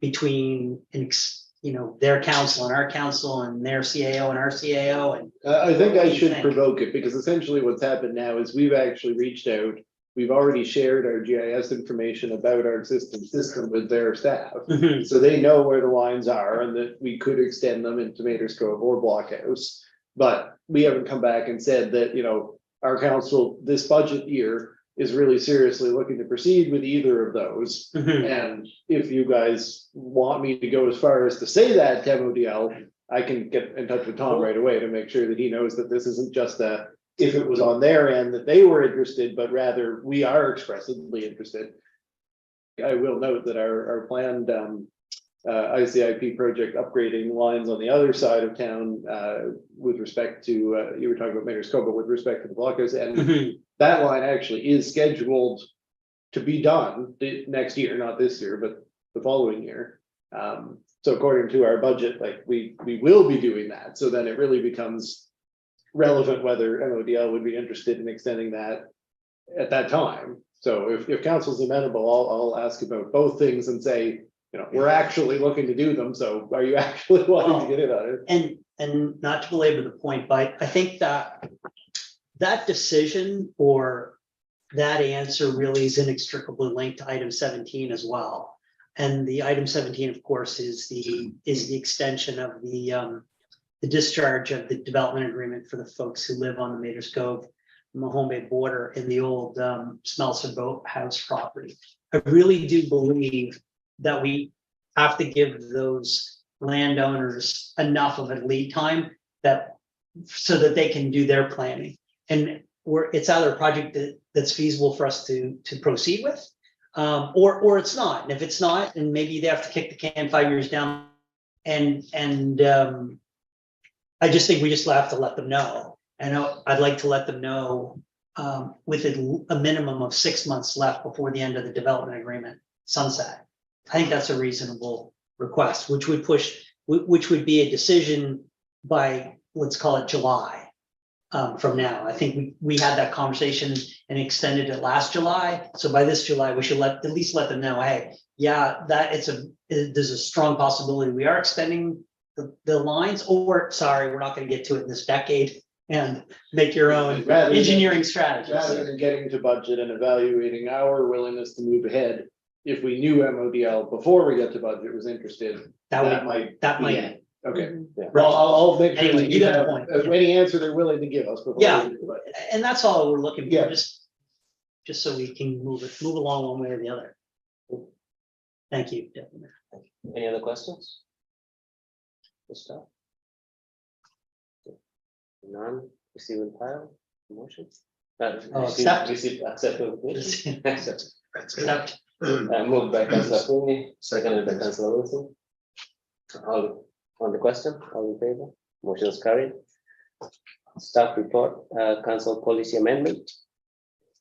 between, you know, their council and our council and their CAO and our CAO? And I think What do I you should think? provoke it, because essentially what's happened now is we've actually reached out. We've already shared our GIS information about our existing system with their staff. Mhm. So they know where the lines are and that we could extend them into Mater's Cove or Blockhouse. But we haven't come back and said that, you know, our council this budget year is really seriously looking to proceed with either of those. Mhm. And if you guys want me to go as far as to say that to MODL, I can get in touch with Tom right away to make sure that he knows that this isn't just a, if it was on their end that they were interested, but rather we are expressively interested. I will note that our planned ICIP project upgrading lines on the other side of town with respect to, you were talking about Mater's Cove, but with respect to the Blockhouse end, Mhm. that line actually is scheduled to be done next year, not this year, but the following year. So according to our budget, like we will be doing that. So then it really becomes relevant whether MODL would be interested in extending that at that time. So if council's amenable, I'll ask about both things and say, you know, we're actually looking to do them. So are you actually wanting to get in on it? And not to belabor the point, but I think that decision or that answer really is inextricably linked to item 17 as well. And the item 17, of course, is the extension of the discharge of the development agreement for the folks who live on the Mater's Cove, Mahone Bay border in the old Smelser Boat House property. I really do believe that we have to give those landowners enough of a lead time that so that they can do their planning. And it's either a project that's feasible for us to proceed with, or it's not. And if it's not, then maybe they have to kick the can 5 years down. And I just think we just have to let them know. And I'd like to let them know with a minimum of 6 months left before the end of the development agreement sunset. I think that's a reasonable request, which would be a decision by, let's call it July from now. I think we had that conversation and extended it last July. So by this July, we should at least let them know, hey, yeah, that there's a strong possibility we are extending the lines, or sorry, we're not going to get to it in this decade, and make your own engineering strategies. Rather than getting to budget and evaluating our willingness to move ahead, if we knew MODL before we get to budget was interested, that might. Okay, Yeah. well, I'll make sure Anyway, that you you got the have point. any answer they're willing to give us before. Yeah. we do the budget. And that's all we're looking for, Yeah. just so we can move along one way or the other. Thank you. Deputy Mayor. Any other questions? Gustav? None, receive and file, motion? Accept. Accept. Accept. Moved by Councillor Cooney, seconded by Councillor Wilson. All on the question, all in favor, motion is carried. Staff report, council policy amendment.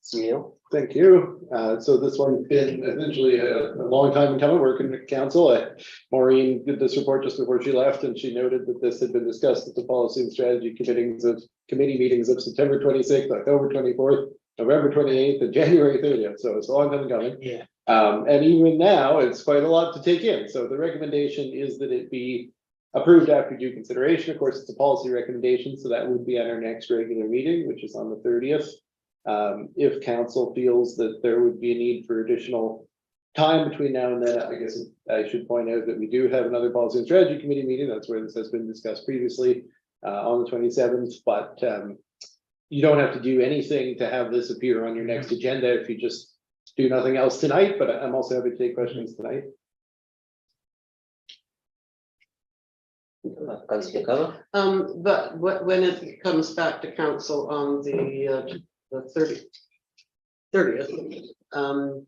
CEO. Thank you. So this one's been essentially a long time coming, working with council. Maureen did this report just before she left, and she noted that this had been discussed at the policy and strategy committee meetings of September 26th, October 24th, November 28th, and January 30th. So it's a long time coming. Yeah. And even now, it's quite a lot to take in. So the recommendation is that it be approved after due consideration. Of course, it's a policy recommendation, so that would be at our next regular meeting, which is on the 30th. If council feels that there would be a need for additional time between now and then, I guess I should point out that we do have another policy and strategy committee meeting. That's where this has been discussed previously on the 27th, but you don't have to do anything to have this appear on your next agenda if you just do nothing else tonight, but I'm also happy to take questions tonight. Councillor Cover? But when it comes back to council on the 30th,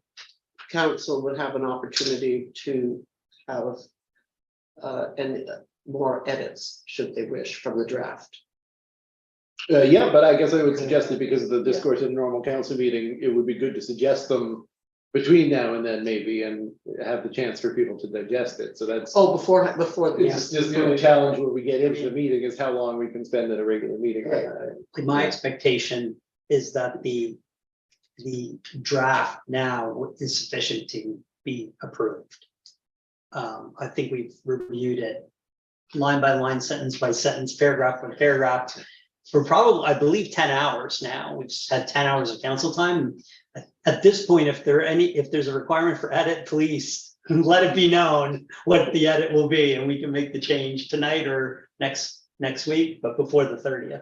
council would have an opportunity to have and more edits, should they wish, from the draft. Yeah, but I guess I would suggest that because of the discourse in a normal council meeting, it would be good to suggest them between now and then maybe, and have the chance for people to digest it. So that's. Oh, before. It's just the only challenge when we get into the meeting is how long we can spend at a regular meeting. My expectation is that the draft now is sufficient to be approved. I think we've reviewed it line by line, sentence by sentence, paragraph by paragraph. For probably, I believe, 10 hours now. We've just had 10 hours of council time. At this point, if there's a requirement for edit, please let it be known what the edit will be, and we can make the change tonight or next week, but before the 30th.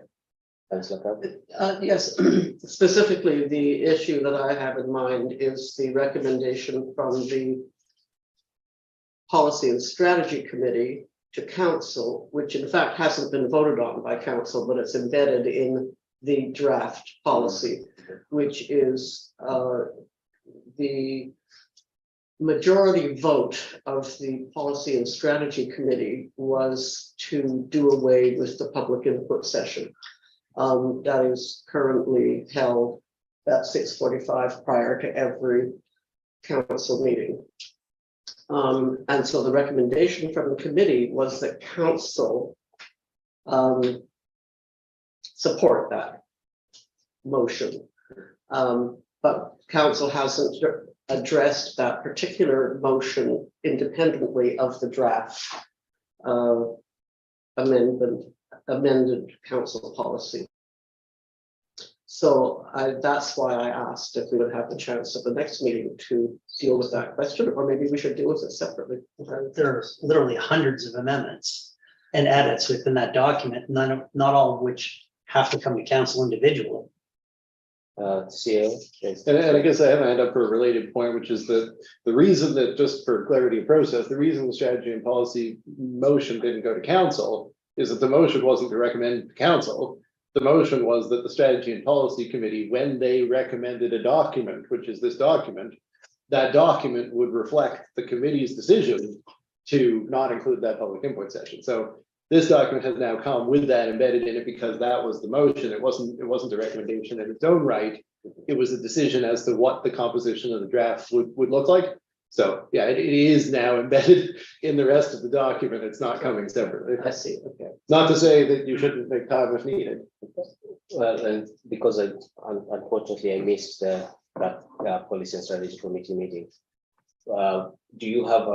Councillor Cover? Yes, specifically, the issue that I have in mind is the recommendation from the Policy and Strategy Committee to council, which in fact hasn't been voted on by council, but it's embedded in the draft policy, which is the majority vote of the Policy and Strategy Committee was to do away with the public input session. That is currently held at 6:45 prior to every council meeting. And so the recommendation from the committee was that council support that motion. But council hasn't addressed that particular motion independently of the draft amended council policy. So that's why I asked if we would have the chance at the next meeting to deal with that question, or maybe we should deal with it separately. There are literally hundreds of amendments and edits within that document, not all of which have to come to council individually. CEO? Yes. And I guess I have my hand up for a related point, which is that the reason that, just for clarity of process, the reason the strategy and policy motion didn't go to council is that the motion wasn't to recommend to council. The motion was that the strategy and policy committee, when they recommended a document, which is this document, that document would reflect the committee's decision to not include that public input session. So this document has now come with that embedded in it because that was the motion. It wasn't a recommendation in its own right. It was a decision as to what the composition of the draft would look like. So yeah, it is now embedded in the rest of the document. It's not coming separately. I see, okay. Not to say that you shouldn't make time if needed. Well, and because unfortunately I missed that policy and strategy committee meeting. Do you have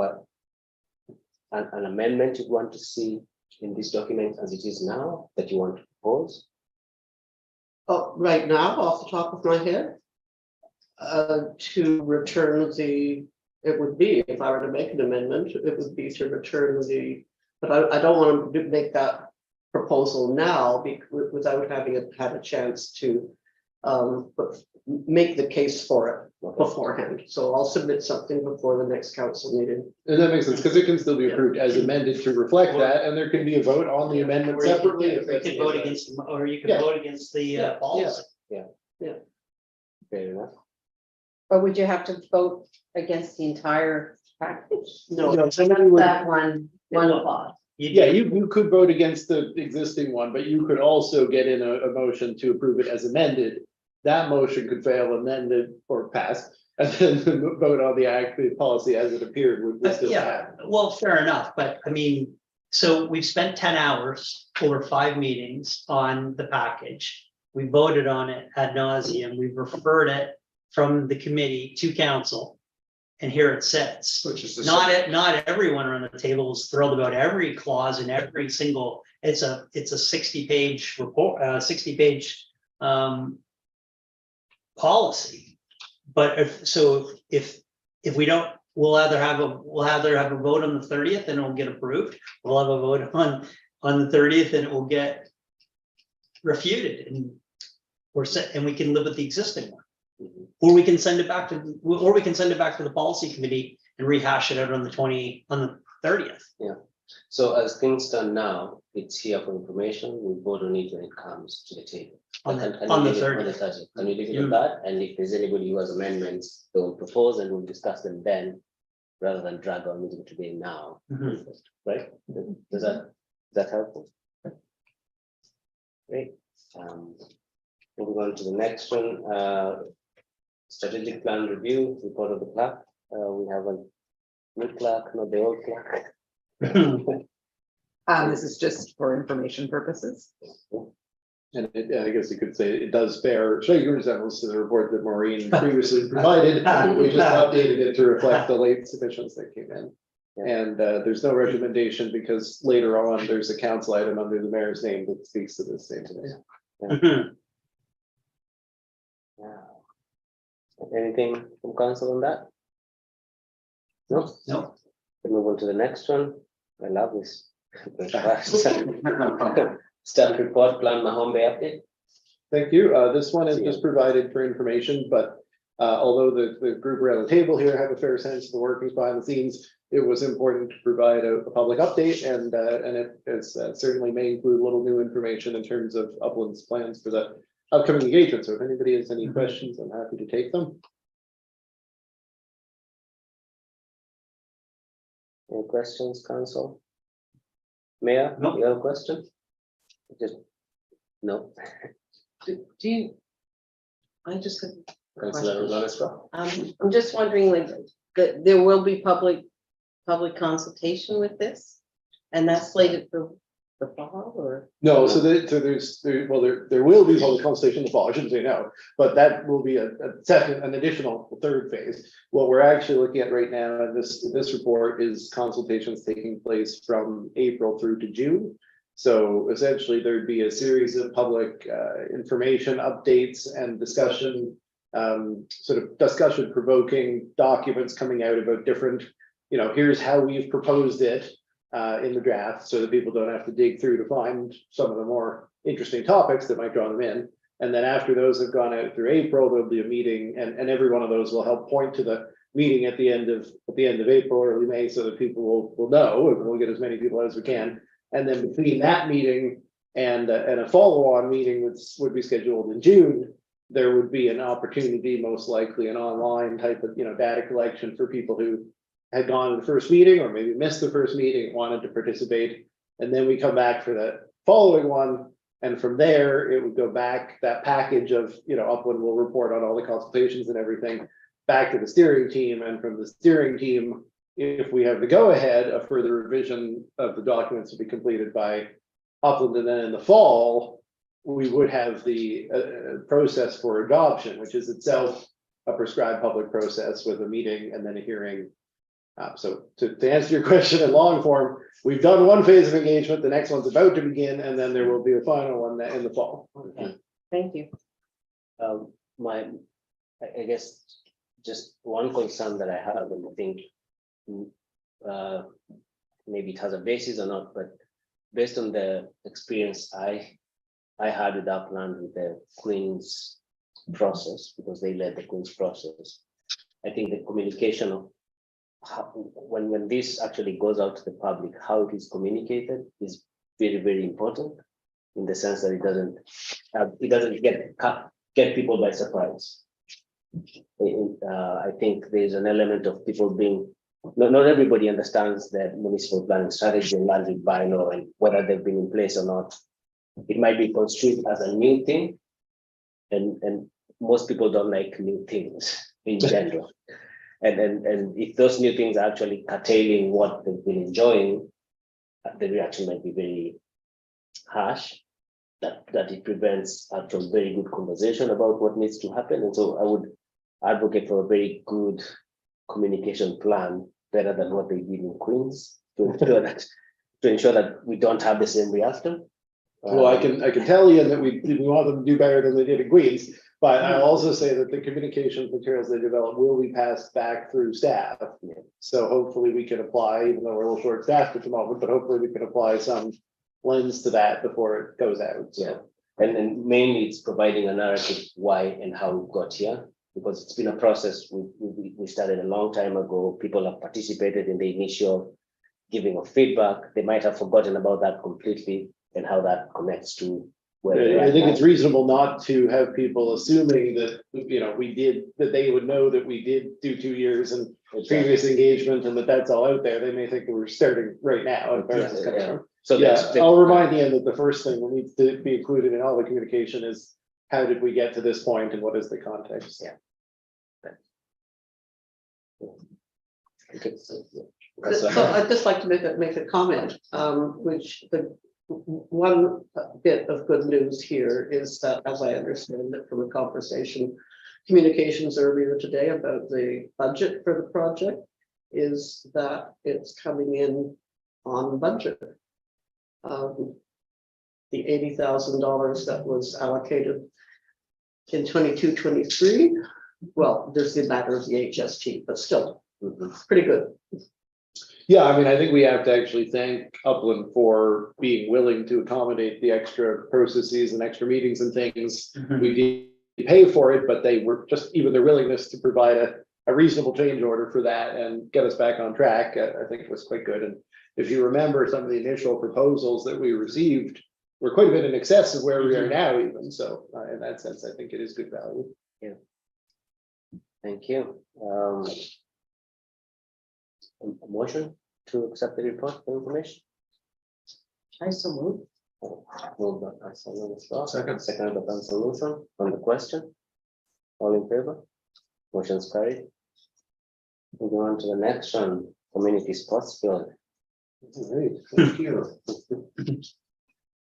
an amendment you want to see in this document as it is now that you want to propose? Oh, right now, off the top of my head, to return it would be, if I were to make an amendment, it would be to return but I don't want to make that proposal now without having had a chance to make the case for it beforehand. So I'll submit something before the next council meeting. And that makes sense, because it can still be approved as amended to reflect that, and there can be a vote on the amendment Or you separately. could vote against, or you could Yeah. vote against the policy. Fair enough. Or would you have to vote against the entire package? No, somebody would- That one clause. Yeah, you could vote against the existing one, but you could also get in a motion to approve it as amended. That motion could fail amended or pass, and then the vote on the policy as it appeared would still Yeah, happen. well, fair enough, but I mean, so we've spent 10 hours over 5 meetings on the package. We voted on it ad nauseum. We've referred it from the committee to council. And here it sits. Which is the Not everyone around the table is thrilled about every clause and every single, it's a 60-page report, 60-page policy. But if we don't, we'll either have a vote on the 30th and it'll get approved. We'll have a vote on the 30th and it will get refuted. And we're set, and we can live with the existing one. Mhm. Or we can send it back to, or we can send it back to the policy committee and rehash it out on the 30th. So as things stand now, it's here for information. We vote on it when it comes to the table. On Can- the- can on you the leave it 30th. 30th? Can you leave it at that? And if there's anybody who has amendments, they will propose and we'll discuss them then, rather than drag our meeting today now, Mhm. right? Does that helpful? Great. Moving on to the next one, strategic plan review, report of the clerk. We have a new clerk, not the old clerk. This is just for information purposes. And I guess you could say it does bear striking resemblance to the report that Maureen previously provided. We just updated it to reflect the late submissions that came in. And there's no recommendation because later on, there's a council item under the mayor's name that speaks to this same today. Mhm. Anything from council on that? No? No. We move on to the next one. I love this. Staff report, plan Mahombe update. Thank you. This one is just provided for information, but although the group around the table here have a fair sense of the workings behind the scenes, it was important to provide a public update and it is certainly may include a little new information in terms of Upland's plans for the upcoming engagement. So if anybody has any questions, I'm happy to take them. Any questions, council? Mayor, No. you have a question? Just, no. Do you? I just have. a Councilor question. Lawrence. I'm just wondering, like, that there will be public consultation with this? And that's slated for the fall or? No, so there will be public consultation in the fall, I shouldn't say no, but that will be a second, an additional third phase. What we're actually looking at right now in this report is consultations taking place from April through to June. So essentially, there'd be a series of public information updates and discussion, sort of discussion provoking documents coming out about different, here's how we've proposed it in the draft, so that people don't have to dig through to find some of the more interesting topics that might draw them in. And then after those have gone out through April, there'll be a meeting, and every one of those will help point to the meeting at the end of April, early May, so that people will know, and we'll get as many people as we can. And then between that meeting and a follow-on meeting, which would be scheduled in June, there would be an opportunity, most likely an online type of, data collection for people who had gone to the first meeting or maybe missed the first meeting, wanted to participate. And then we come back for the following one. And from there, it would go back, that package of, Upland will report on all the consultations and everything back to the steering team. And from the steering team, if we have the go-ahead, a further revision of the documents will be completed by Upland. And then in the fall, we would have the process for adoption, which is itself a prescribed public process with a meeting and then a hearing. So to answer your question in long form, we've done one phase of engagement, the next one's about to begin, and then there will be a final one in the fall. Okay, thank you. I guess just one concern that I have, and I think maybe it has a basis or not, but based on the experience I had with Upland with the Queen's process, because they led the Queen's process, I think the communication of how, when this actually goes out to the public, how it is communicated is very, very important, in the sense that it doesn't get people by surprise. I think there's an element of people being, not everybody understands the municipal planning strategy and land use bylaw and whether they've been in place or not. It might be construed as a new thing, and most people don't like new things in general. And if those new things are actually curtailing what they've been enjoying, the reaction might be very harsh, that it prevents actual very good conversation about what needs to happen. And so I would advocate for a very good communication plan, better than what they did in Queens, to ensure that we don't have the same reaction. Well, I can tell you that we want them to do better than they did in Queens, but I'll also say that the communications materials they develop will be passed back through staff. So hopefully we can apply, even though we're a little short staffed at the moment, but hopefully we can apply some lens to that before it goes out. So And then mainly it's providing a narrative why and how we got here, because it's been a process. We started a long time ago. People have participated in the initial giving of feedback. They might have forgotten about that completely and how that connects to where we're I at think now. it's reasonable not to have people assuming that, that they would know that we did do 2 years and Exactly. previous engagement and that that's all out there. They may think that we're starting right now. And where this is coming Yeah. from. So Yeah, that's I'll remind you that the first thing that needs to be included in all the communication is how did we get to this point and what is the context? Yeah. So I'd just like to make a comment, which the one bit of good news here is that, as I understand it from a conversation, communications earlier today about the budget for the project, is that it's coming in on budget. The $80,000 that was allocated in 22-23, well, there's the matter of the HST, but still, pretty good. Yeah, I mean, I think we have to actually thank Upland for being willing to accommodate the extra processes and extra meetings and things. We did pay for it, but they were just, even their willingness to provide a reasonable change order for that and get us back on track, I think was quite good. And if you remember, some of the initial proposals that we received were quite a bit in excess of where we are now even. So in that sense, I think it is good value. Thank you. A motion to accept the report for information? I so move. Moved by Councilor Lewis as well. Second. Second by Councilor Luther on the question. All in favor? Motion's carried. Moving on to the next one, community sports field. All right, thank you.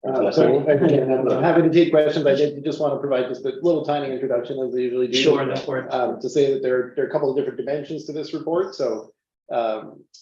Councillor So Sweeney? again, I'm happy to take questions. I did just want to provide just a little tiny introduction as I usually do. Sure, go for it. To say that there are a couple of different dimensions to this report. So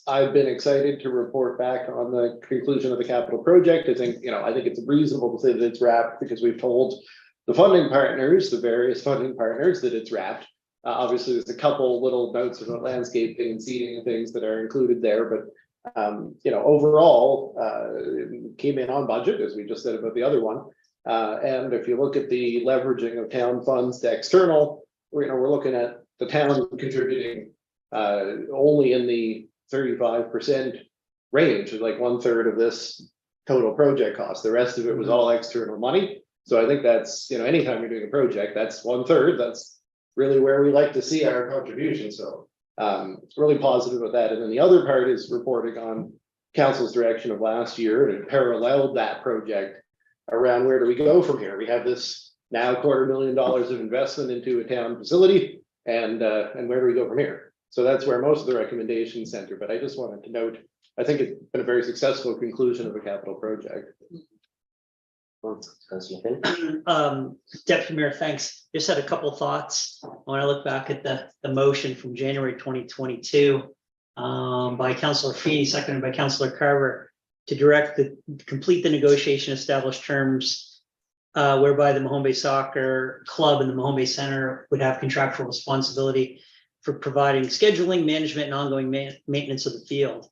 I've been excited to report back on the conclusion of the capital project. I think it's reasonable to say that it's wrapped because we've told the funding partners, the various funding partners, that it's wrapped. Obviously, there's a couple little notes about landscaping and seating and things that are included there, but overall, it came in on budget, as we just said about the other one. And if you look at the leveraging of town funds to external, we're looking at the town contributing only in the 35% range, like 1/3 of this total project cost. The rest of it was all external money. So I think that's, anytime you're doing a project, that's 1/3. That's really where we like to see our contribution. So really positive about that. And then the other part is reporting on council's direction of last year, and it paralleled that project around where do we go from here. We have this now $250,000 of investment into a town facility, and where do we go from here? So that's where most of the recommendations center. But I just wanted to note, I think it's been a very successful conclusion of a capital project. Councillor Finn? Deputy Mayor, thanks. Just had a couple of thoughts. When I look back at the motion from January 2022 by Councillor Feeney, seconded by Councillor Carver, to complete the negotiation, establish terms whereby the Mahone Bay Soccer Club and the Mahone Bay Center would have contractual responsibility for providing scheduling, management, and ongoing maintenance of the field.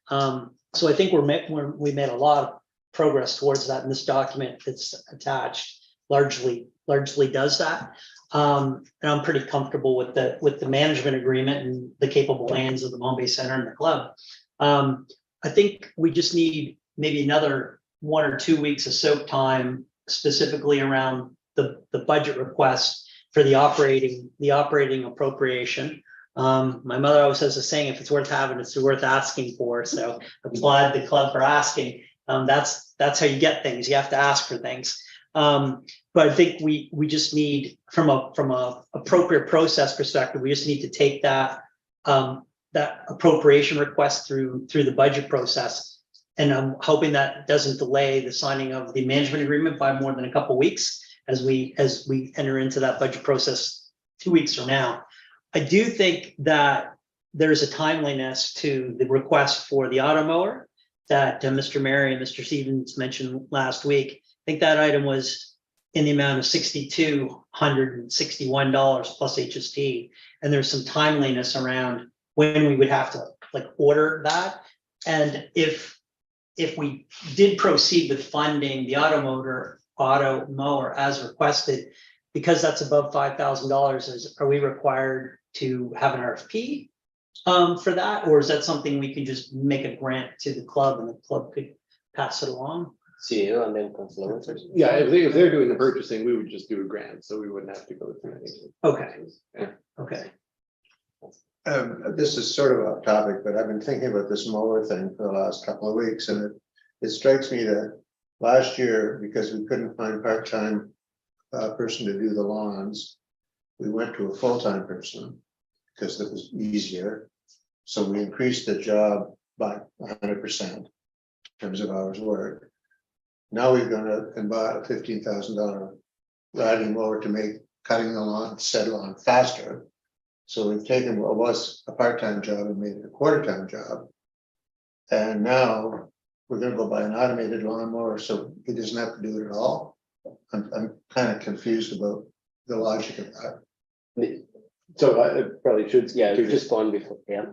So I think we made a lot of progress towards that, and this document that's attached largely does that. And I'm pretty comfortable with the management agreement and the capable hands of the Mahone Bay Center and the club. I think we just need maybe another 1 or 2 weeks of soak time, specifically around the budget request for the operating appropriation. My mother always has a saying, if it's worth having, it's worth asking for. So applaud the club for asking. That's how you get things. You have to ask for things. But I think we just need, from a appropriate process perspective, we just need to take that appropriation request through the budget process. And I'm hoping that doesn't delay the signing of the management agreement by more than a couple of weeks as we enter into that budget process 2 weeks from now. I do think that there's a timeliness to the request for the auto mower that Mr. Mary and Mr. Stevens mentioned last week. I think that item was in the amount of $6,261 plus HST. And there's some timeliness around when we would have to order that. And if we did proceed with funding the auto auto mower as requested. Because that's above $5,000, are we required to have an RFP for that? Or is that something we can just make a grant to the club and the club could pass it along? CEO and then Councillor Winters. Yeah, if they're doing the purchasing, we would just do a grant, so we wouldn't have to go through anything. Okay, Yeah. okay. This is sort of off topic, but I've been thinking about this mower thing for the last couple of weeks, and it strikes me that last year, because we couldn't find part-time person to do the lawns, we went to a full-time person because it was easier. So we increased the job by 100% in terms of hours worked. Now we're gonna and buy a $15,000 riding mower to make cutting the lawn, said lawn faster. So we've taken what was a part-time job and made it a quarter-time job. And now we're gonna go buy an automated lawnmower, so he doesn't have to do it at all. I'm kind of confused about the logic of that. So I probably should. Yeah, to just respond before, yeah.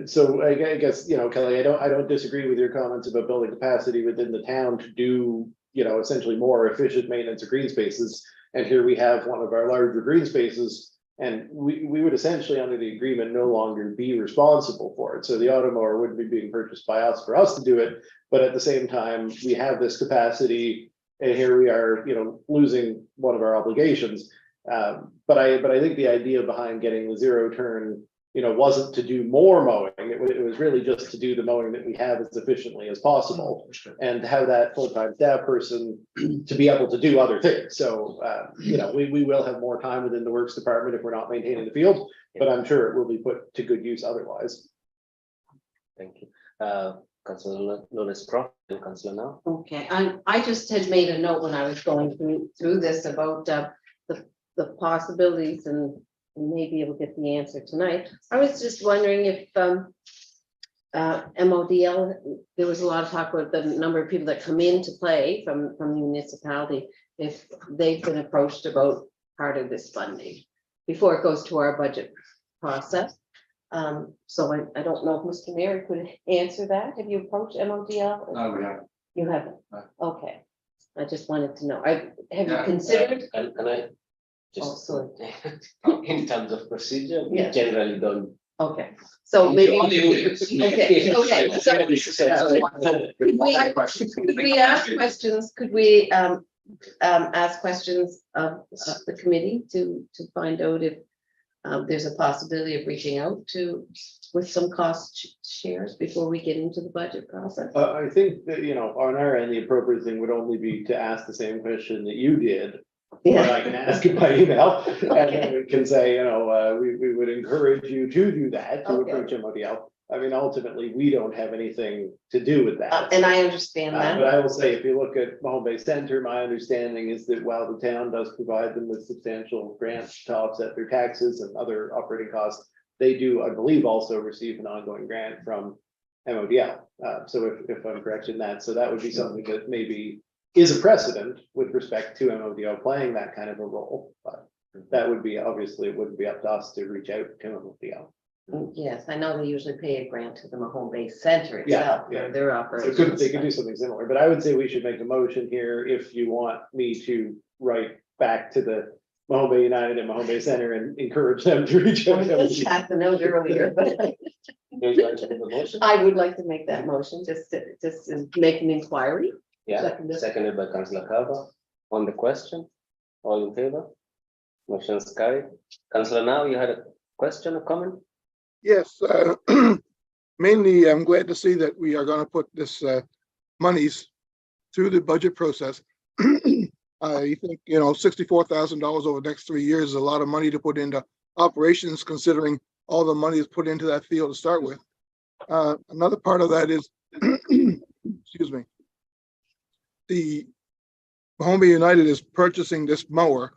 So I guess, Kelly, I don't disagree with your comments about building capacity within the town to do, essentially more efficient maintenance of green spaces. And here we have one of our larger green spaces, and we would essentially, under the agreement, no longer be responsible for it. So the auto mower wouldn't be being purchased by us for us to do it, but at the same time, we have this capacity, and here we are, losing one of our obligations. But I think the idea behind getting the zero turn, wasn't to do more mowing. It was really just to do the mowing that we have as efficiently as possible, and to have that full-time staff person to be able to do other things. So, we will have more time within the works department if we're not maintaining the field, but I'm sure it will be put to good use otherwise. Thank you. Councillor Lawrence Croft and Councillor Now. Okay, I just had made a note when I was going through this about the possibilities, and maybe able to get the answer tonight. I was just wondering if MODL, there was a lot of talk about the number of people that come into play from the municipality, if they've been approached about part of this funding before it goes to our budget process. So I don't know if Mr. Mayor could answer that. Have you approached MODL? No, we haven't. You haven't? No. Okay. I just wanted to know. Have you considered? Can I Oh, just, sorry. in terms of procedure, we Yeah. generally don't. Okay, so maybe. Okay, so could we ask questions, could we ask questions of the committee to find out if there's a possibility of reaching out to with some cost shares before we get into the budget process? I think that, on our end, the appropriate thing would only be to ask the same question that you did. Or I can ask it by email, and then we can say, we would encourage you to do that, to Okay. approach MODL. I mean, ultimately, we don't have anything to do with that. And I understand But that. I will say, if you look at Mahone Bay Center, my understanding is that while the town does provide them with substantial grants to offset their taxes and other operating costs, they do, I believe, also receive an ongoing grant from MODL. So if I'm correct in that, so that would be something that maybe is a precedent with respect to MODL playing that kind of a role. But that would be, obviously, it wouldn't be up to us to reach out to MODL. Yes, I know they usually pay a grant to the Mahone Bay Center Yeah, itself, yeah. for their So operations. they could do something similar, but I would say we should make a motion here if you want me to write back to the Mahone Bay United and Mahone Bay Center and encourage them to reach out. I just had to know earlier, but You're going to make the motion? I would like to make that motion, just to make an inquiry. Yeah, Seconded. seconded by Councillor Calvo. On the question, all in favor? Motion's carried. Councillor Now, you had a question or comment? Yes, mainly I'm glad to see that we are going to put this monies through the budget process. I think, $64,000 over the next 3 years is a lot of money to put into operations, considering all the money is put into that field to start with. Another part of that is, excuse me, the Mahone Bay United is purchasing this mower,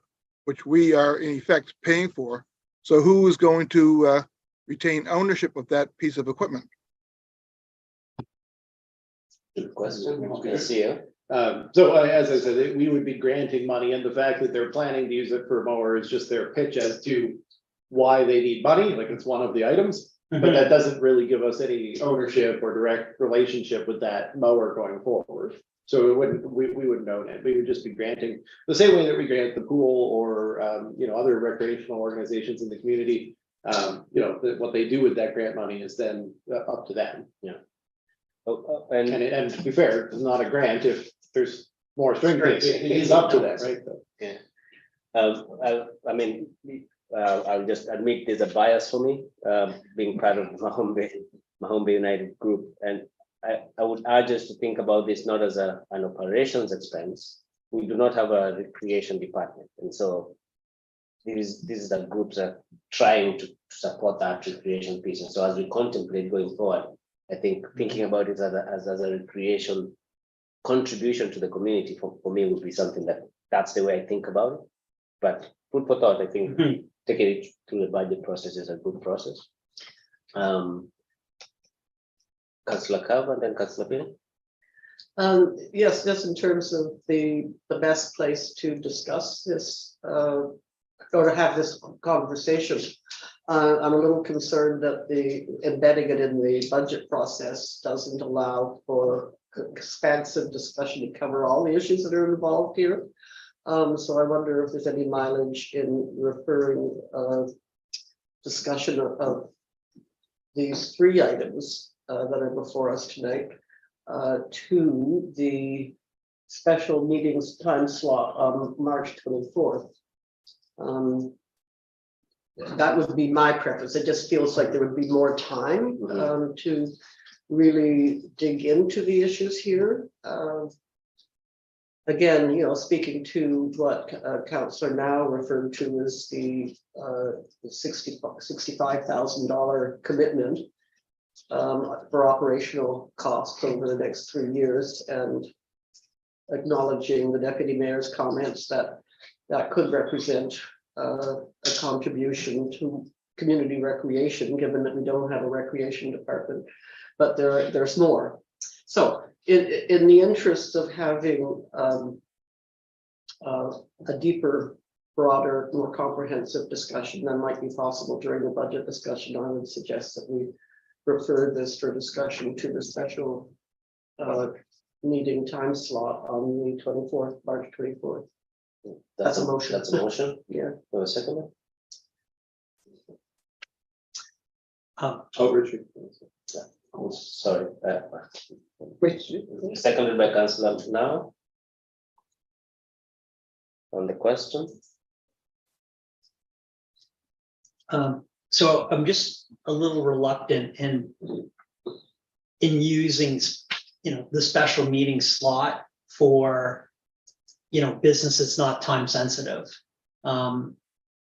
which we are in effect paying for. So who is going to retain ownership of that piece of equipment? Good question. Okay, CEO. So as I said, we would be granting money, and the fact that they're planning to use it for a mower is just their pitch as to why they need money, like it's one of the items. But that doesn't really give us any ownership or direct relationship with that mower going forward. So it wouldn't, we wouldn't own it. We would just be granting, the same way that we grant the pool or, other recreational organizations in the community. What they do with that grant money is then up to them. And to be fair, it's not a grant if there's more strings. It is up to them, right? I'll just admit there's a bias for me, being part of Mahombe United Group, and I would urge us to think about this not as an operations expense. We do not have a recreation department, and so this is the groups are trying to support that recreation piece. And so as we contemplate going forward, I think thinking about it as a recreation contribution to the community for me would be something that's the way I think about it. But food for thought, I think taking it through the budget process is a good process. Councillor Carver and then Councillor Payne. Yes, just in terms of the best place to discuss this, or to have this conversation. I'm a little concerned that the embedding it in the budget process doesn't allow for expansive discussion to cover all the issues that are involved here. So I wonder if there's any mileage in referring discussion of these three items that are before us tonight to the special meetings time slot on March 24th. That would be my preference. It just feels like there would be more time to really dig into the issues here. Again, speaking to what Councillor now referred to as the $65,000 commitment for operational costs over the next 3 years, and acknowledging the deputy mayor's comments that could represent a contribution to community recreation, given that we don't have a recreation department, but there's more. So in the interest of having a deeper, broader, more comprehensive discussion that might be possible during the budget discussion, I would suggest that we refer this for discussion to the special meeting time slot on the 24th, March 24th. That's a motion. That's a motion. Yeah. For a second. Richard. Oh, sorry. Which, Seconded by Councillor now. On the question. So I'm just a little reluctant in using, the special meeting slot for, business that's not time sensitive,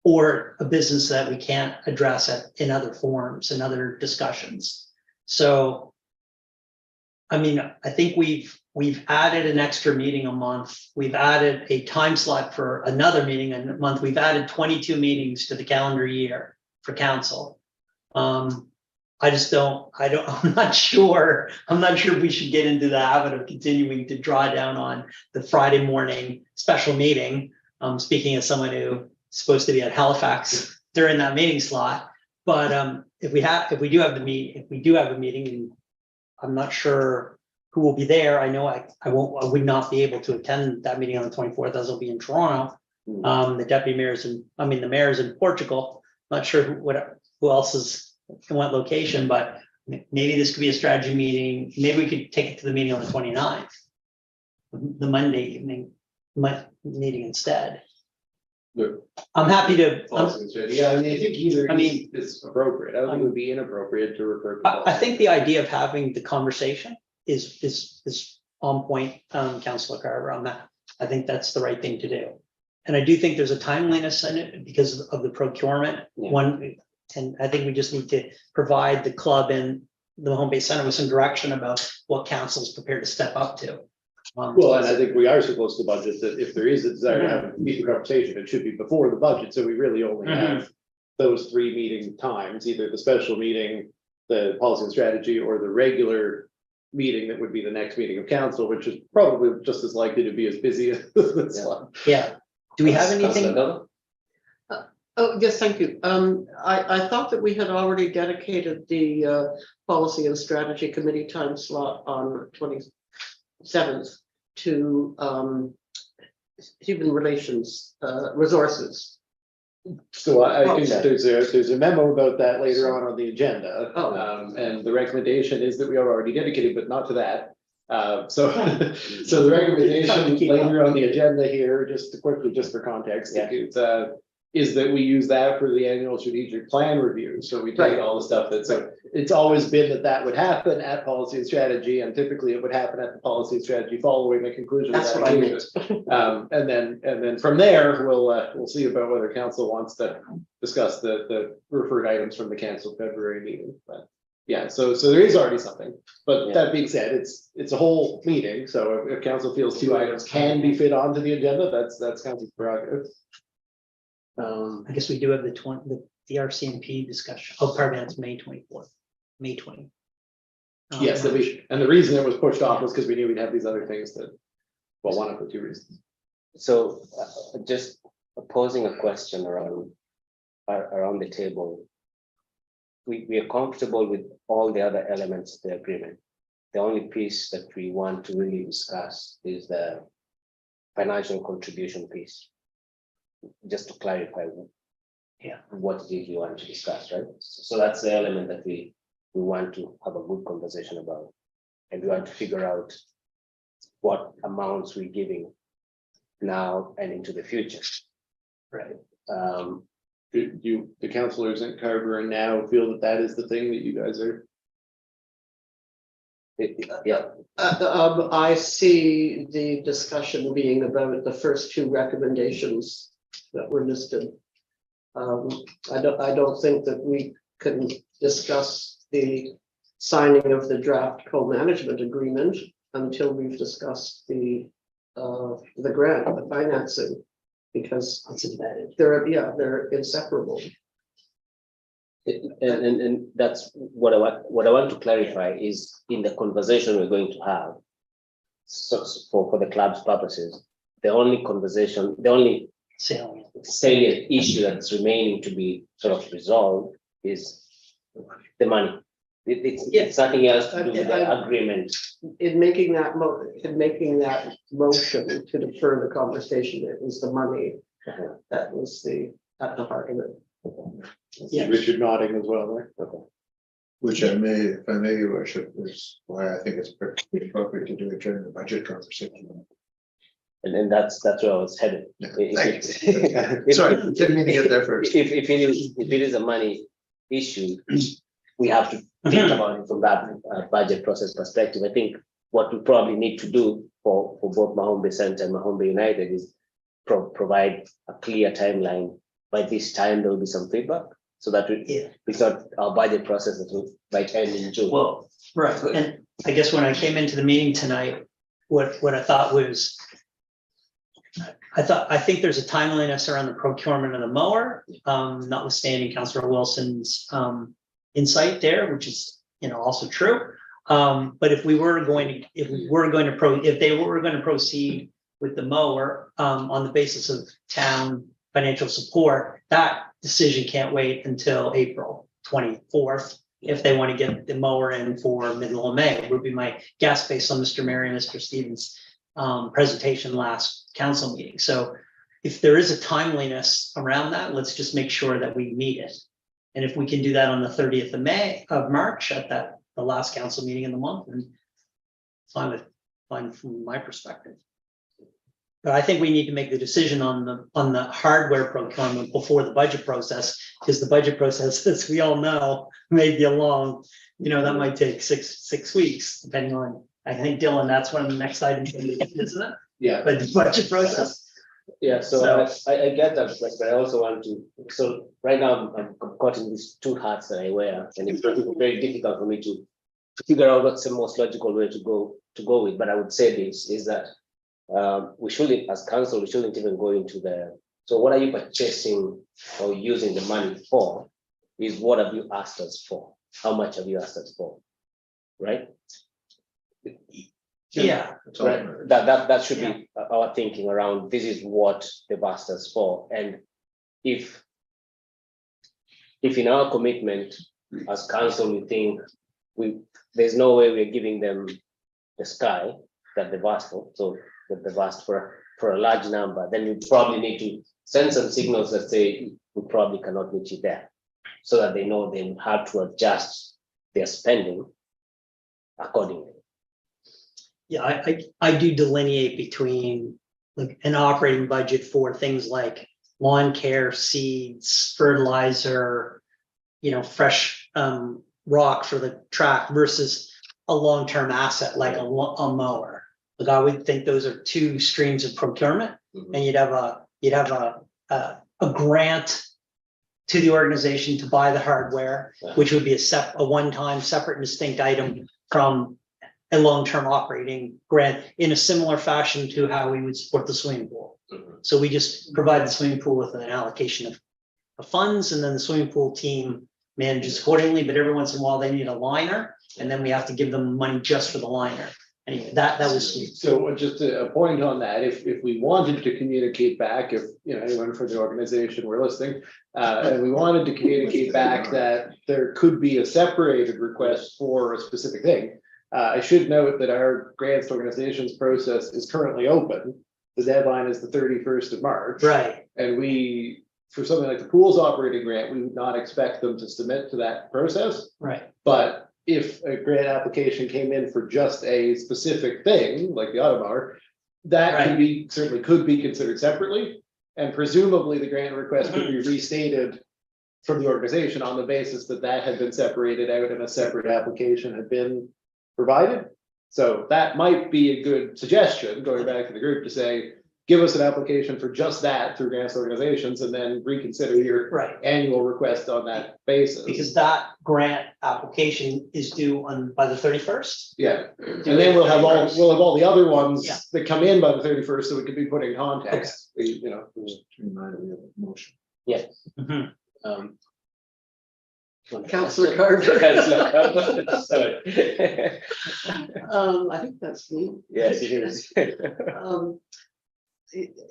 or a business that we can't address in other forums and other discussions. So, I think we've added an extra meeting a month. We've added a time slot for another meeting a month. We've added 22 meetings to the calendar year for council. I'm not sure we should get into the habit of continuing to draw down on the Friday morning special meeting. Speaking as someone who's supposed to be at Halifax during that meeting slot. But if we do have a meeting, and I'm not sure who will be there. I know I would not be able to attend that meeting on the 24th, as I'll be in Toronto. The deputy mayor's the mayor's in Portugal. Not sure who else is in what location, but maybe this could be a strategy meeting. Maybe we could take it to the meeting on the 29th, the Monday evening meeting instead. I'm happy to. I think either is appropriate. I don't think it would be inappropriate to refer to. I think the idea of having the conversation is on point, Councillor Carver, on that. I think that's the right thing to do. And I do think there's a timeliness in it because of the procurement. And I think we just need to provide the club and the home base center with some direction about what council is prepared to step up to. Well, and I think we are supposed to budget that if there is a desire to have a meeting conversation, it should be before the budget. So we really only have those 3 meeting times, either the special meeting, the policy and strategy, or the regular meeting that would be the next meeting of council, which is probably just as likely to be as busy as this one. Yeah. Do we have anything? oh, yes, thank you. I thought that we had already dedicated the policy and strategy committee time slot on 27th. to human relations resources. So I think Okay. there's a memo about that later on the agenda. Oh. And the recommendation is that we are already dedicated, but not to that. So the recommendation Keep up. later on the agenda here, just quickly, just for context, Yeah. it's is that we use that for the annual strategic plan review. So we take Right. all the stuff that's, it's always been that would happen at policy and strategy, and typically it would happen at the policy and strategy following the conclusion of That's that what I engagement. meant. And then from there, we'll see about whether council wants to discuss the referred items from the canceled February meeting, but. Yeah, so there is already something, but Yeah. that being said, it's a whole meeting, so if council feels 2 items can be fit onto the agenda, that's council's prerogative. I guess we do have the RCMP discussion. Oh, pardon, that's May 24th, May 20. Yes, and the reason it was pushed off was because we knew we'd have these other things that, well, one of the 2 reasons. So just posing a question around the table. We are comfortable with all the other elements of the agreement. The only piece that we want to really discuss is the financial contribution piece. Just to clarify, what it is you want to discuss, right? So that's the element that we want to have a good conversation about. And we want to figure out what amounts we're giving now and into the future. Right. Do the councilors in Carver and now feel that that is the thing that you guys are? Yeah, I see the discussion being about the first 2 recommendations that were listed. I don't think that we can discuss the signing of the draft co-management agreement until we've discussed the grant, the financing, because It's embedded. they're inseparable. and that's what I want to clarify is in the conversation we're going to have. So for the club's purposes, the only salient issue that's remaining to be sort of resolved is the money. It's nothing else to do with the agreement. In making that motion to defer the conversation, it was the money that was at the heart of it. Yeah. Richard nodding as well, right? Which if I may, your worship, is why I think it's pretty appropriate to do it during the budget conversation. And that's where I was headed. Yeah, If- Sorry, didn't mean to get there first. If it is a money issue, we have to think about it from that budget process perspective. I think what we probably need to do for both Mahombe Center and Mahombe United is provide a clear timeline. By this time, there will be some feedback so that we start our budget process that might end in June. Well, right, and I guess when I came into the meeting tonight, what I thought was, I think there's a timeliness around the procurement of the mower, notwithstanding Councillor Wilson's insight there, which is, also true. But if they were going to proceed with the mower on the basis of town financial support, that decision can't wait until April 24th. If they want to get the mower in for middle of May, would be my guess based on Mr. Mary and Mr. Stevens' presentation last council meeting. So if there is a timeliness around that, let's just make sure that we meet it. And if we can do that on the 30th of March at the last council meeting in the month, and fine from my perspective. But I think we need to make the decision on the hardware procurement before the budget process, because the budget process, as we all know, may be a long, that might take six weeks, depending on, I think, Dylan, that's one of the next items, isn't it? Yeah. But the budget process. Yeah, so I get that, but I also want to, so right now I'm caught in these 2 hats that I wear, and it's very difficult for me to figure out what's the most logical way to go with. But I would say this is that we shouldn't, as council, we shouldn't even go into so what are you purchasing or using the money for? Is what have you asked us for? How much have you asked us for? Right? Yeah. Right. That should be our thinking around this is what they've asked us for. And if in our commitment as council we think there's no way we're giving them the sky, that they've asked for, so that they've asked for a large number, then you probably need to send some signals that say we probably cannot meet you there, so that they know they have to adjust their spending accordingly. Yeah, I do delineate between like an operating budget for things like lawn care, seeds, fertilizer, fresh rock for the track versus a long-term asset like a mower. Like I would think those are two streams of procurement, and you'd have a grant to the organization to buy the hardware, which would be a one-time separate and distinct item from a long-term operating grant in a similar fashion to how we would support the swimming pool. So we just provide the swimming pool with an allocation of funds, and then the swimming pool team manages accordingly, but every once in a while they need a liner, and then we have to give them money just for the liner. Anyway, that was. So just a point on that, if we wanted to communicate back, if anyone from the organization were listening, and we wanted to communicate back that there could be a separated request for a specific thing, I should note that our grants organizations process is currently open. The deadline is the 31st of March. Right. And we, for something like the pools operating grant, we would not expect them to submit to that process. Right. But if a grant application came in for just a specific thing, like the Autobar, that could be, certainly could be considered separately. And presumably the grant request could be restated from the organization on the basis that that had been separated out and a separate application had been provided. So that might be a good suggestion, going back to the group, to say, give us an application for just that through grants organizations, and then reconsider your annual request on that basis. Because that grant application is due by the 31st. Yeah, and then we'll have all the other ones that come in by the 31st, so we could be putting in context, Motion. Yeah. Councillor Carter. Councillor Carter, sorry. I think that's me. Yes, it is.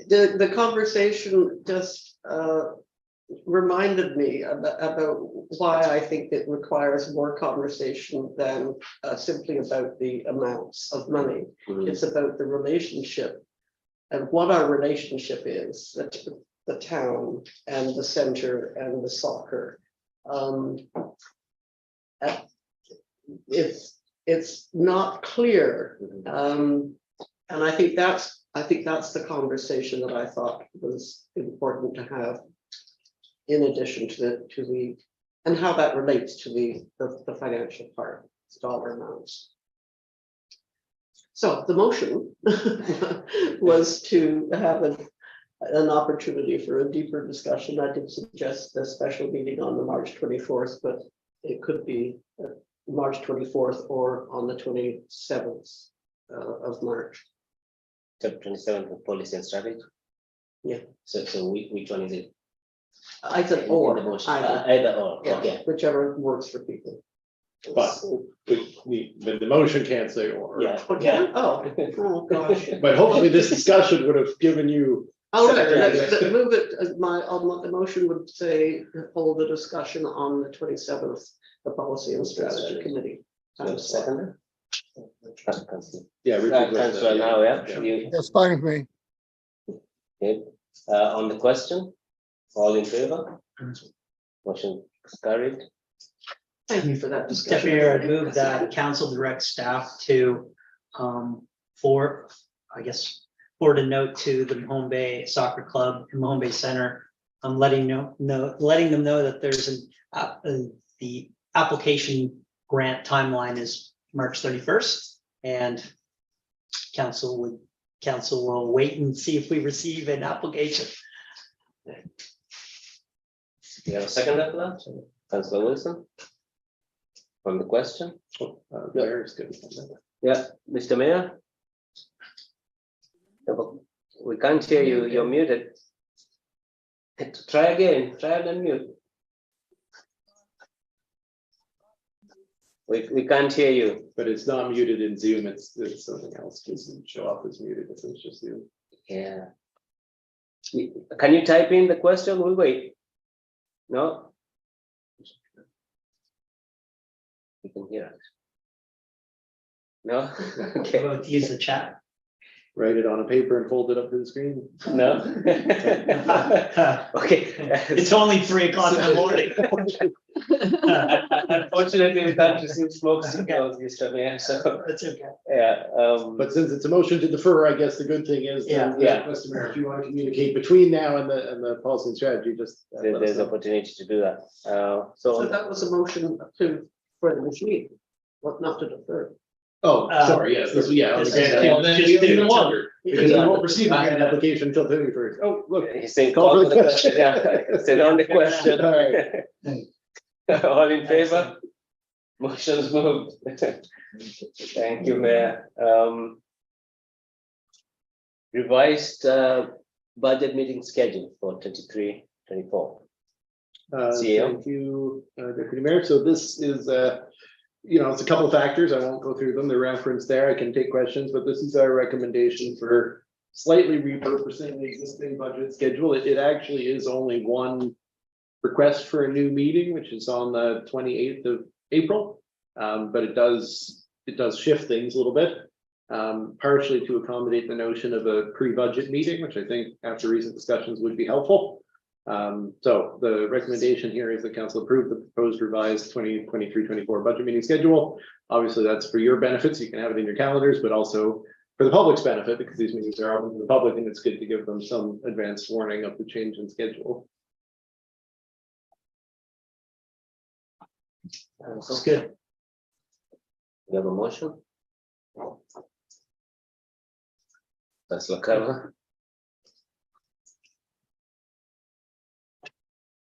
The conversation just reminded me about why I think it requires more conversation than simply about the amounts of money. It's about the relationship and what our relationship is, the town and the center and the soccer. It's not clear, and I think that's the conversation that I thought was important to have, in addition to the and how that relates to the financial part, dollar amounts. So the motion was to have an opportunity for a deeper discussion. I did suggest a special meeting on the March 24th, but it could be March 24th or on the 27th of March. 27th of policy and strategy. Yeah. So which one is it? I said In or, the motion? either. Either or, Yeah, okay. whichever works for people. But the motion can't say or. Yeah. Okay. Oh gosh. But hopefully this discussion would have given you. All right, let's move it. The motion would say hold a discussion on the 27th, the policy and strategy committee. Second. Yeah. Richard was, Councillor now, yeah. That's fine with me. Okay. On the question, all in favor? Motion is carried. Thank you for that discussion. Deputy Mayor, I move that council direct staff to, forward a note to the Mahone Bay Soccer Club and Mahone Bay Center. I'm letting them know that there's the application grant timeline is March 31st, and council will wait and see if we receive an application. You have a second after that? Councillor Wilson? On the question? Mayor's good. Yeah, Mr. Mayor? We can't hear you, you're muted. Try again, try and unmute. We can't hear you. But it's not muted in Zoom, it's something else, doesn't show up as muted, if it's just Zoom. Yeah. Can you type in the question? We'll wait. No? You can hear us. No? Okay, About to use the chat. Write it on a paper and fold it up to the screen. no? Okay. It's only 3 o'clock in the morning. Unfortunately, we can't receive smoke signals, Mr. Mayor, so, That's okay. yeah, But since it's a motion to defer, I guess the good thing is, Yeah. Yeah. Mr. Mayor, if you want to communicate between now and the policy and strategy, just. let us there's know. opportunity to do that. So So, that was a motion to, for the machine, what not to defer. Oh, sorry, yes, this, yeah. on the This grant. is- Well, then just even do- longer, because we Yeah. won't receive the grant application until 31st. Oh, look. he's saying Call for the question, yeah, say on the question. All right. All in favor? Motion's moved. Thank you, Mayor. Revised budget meeting schedule for 23-24. CEO. Thank you, Deputy Mayor. So this is, it's a couple of factors. I won't go through them. They're referenced there. I can take questions, but this is our recommendation for slightly repurposing the existing budget schedule. It actually is only one request for a new meeting, which is on the 28th of April. But it does shift things a little bit, partially to accommodate the notion of a pre-budget meeting, which I think after recent discussions would be helpful. So the recommendation here is that council approve the proposed revised 2023-24 budget meeting schedule. Obviously, that's for your benefits. You can have it in your calendars, but also for the public's benefit, because these meetings are open to the public and it's good to give them some advance warning of the change in schedule. That's good. You have a motion? Councillor Carver.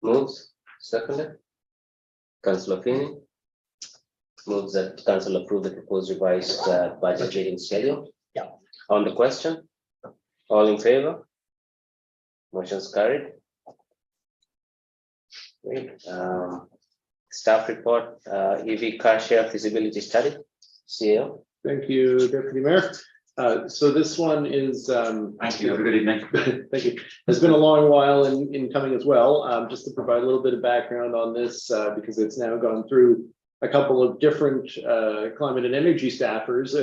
Moves, seconded. Councillor Feeney. Moves that council approve the proposed revised budget meeting schedule. Yeah. On the question, all in favor? Motion's carried. Great. Staff report, EV car share feasibility study, CEO. Thank you, Deputy Mayor. So this one is. Thank you. Have a good evening. Thank you. It's been a long while in coming as well. Just to provide a little bit of background on this, because it's now gone through a couple of different climate and energy staffers.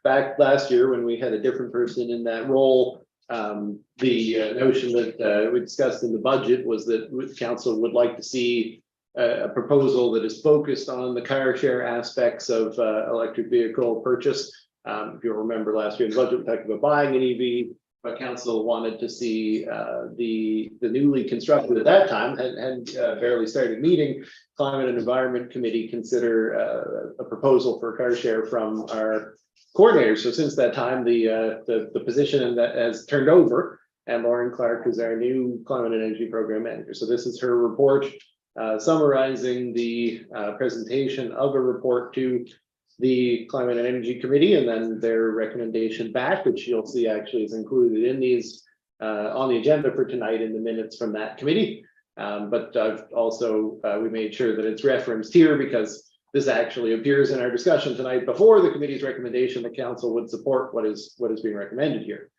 Back last year when we had a different person in that role, the notion that we discussed in the budget was that council would like to see a proposal that is focused on the car share aspects of electric vehicle purchase. If you'll remember last year in the budget, we talked about buying an EV, but council wanted to see the newly constructed at that time had barely started meeting Climate and Environment Committee consider a proposal for car share from our coordinators. So since that time, the position that has turned over, and Lauren Clark is our new Climate and Energy Program Manager. So this is her report summarizing the presentation of a report to the Climate and Energy Committee, and then their recommendation back, which you'll see actually is included in these on the agenda for tonight in the minutes from that committee. But I've also, we made sure that it's referenced here because this actually appears in our discussion tonight before the committee's recommendation that council would support what is being recommended here.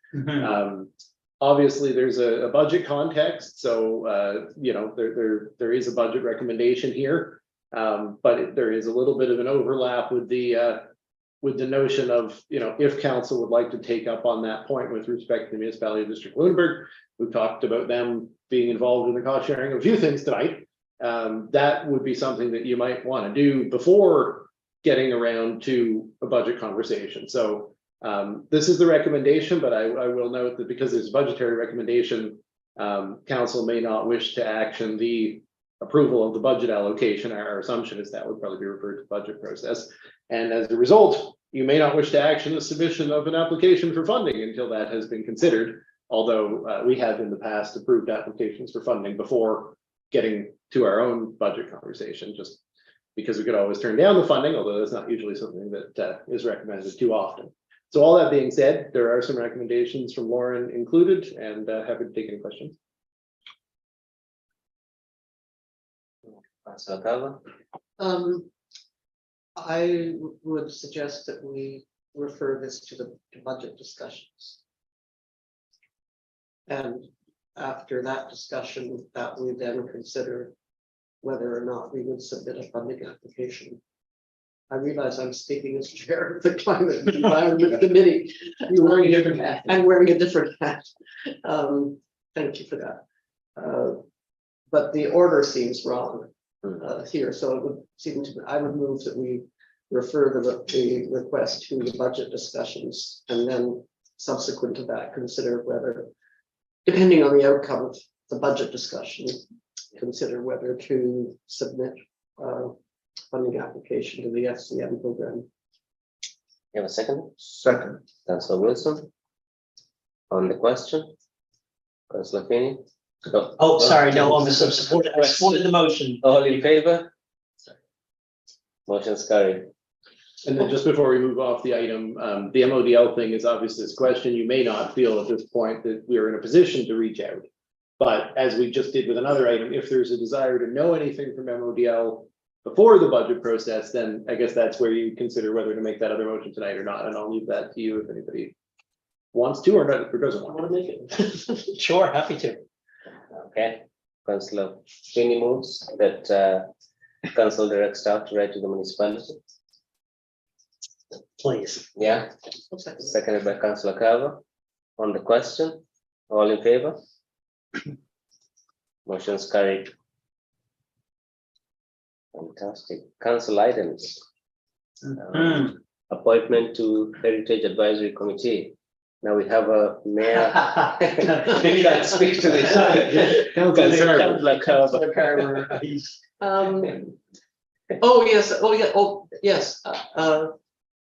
Obviously, there's a budget context, so there is a budget recommendation here, but there is a little bit of an overlap with the notion of if council would like to take up on that point with respect to the municipality of District Lunenburg. We've talked about them being involved in the cost sharing of a few things tonight. That would be something that you might want to do before getting around to a budget conversation. So this is the recommendation, but I will note that because there's a budgetary recommendation, council may not wish to action the approval of the budget allocation. Our assumption is that would probably be referred to budget process. And as a result, you may not wish to action the submission of an application for funding until that has been considered. Although we have in the past approved applications for funding before getting to our own budget conversation, just because we could always turn down the funding, although that's not usually something that is recommended too often. So all that being said, there are some recommendations from Lauren included, and happy to take any questions. Councillor Carver. I would suggest that we refer this to the budget discussions. And after that discussion, that we then consider whether or not we would submit a funding application I realize I'm speaking as chair of the Climate and Environment Committee. You're wearing a different hat. I'm wearing a different hat. Thank you for that. But the order seems wrong here, so it would seem to, I would move that we refer the request to the budget discussions, and then subsequent to that, consider whether, depending on the outcome of the budget discussion, consider whether to submit funding application to the FCM program. You have a second? Second. Councillor Wilson? On the question? Councillor Feeney? Oh, sorry, no, I supported the motion. All in favor? Motion's carried. And then just before we move off the item, the MODL thing is obviously this question. You may not feel at this point that we are in a position to reach out. But as we just did with another item, if there's a desire to know anything from MODL before the budget process, then I guess that's where you consider whether to make that other motion tonight or not. And I'll leave that to you if anybody wants to or not, or doesn't want to make it. Sure, happy to. Okay, Councillor Feeney moves that council direct staff to write to the municipality. Please. Yeah, seconded by Councillor Carver. On the question, all in favor? Motion's carried. Fantastic. Council items. Appointment to Heritage Advisory Committee. Now we have a mayor. Maybe that speaks to this. Councillor Carver. Oh, yes,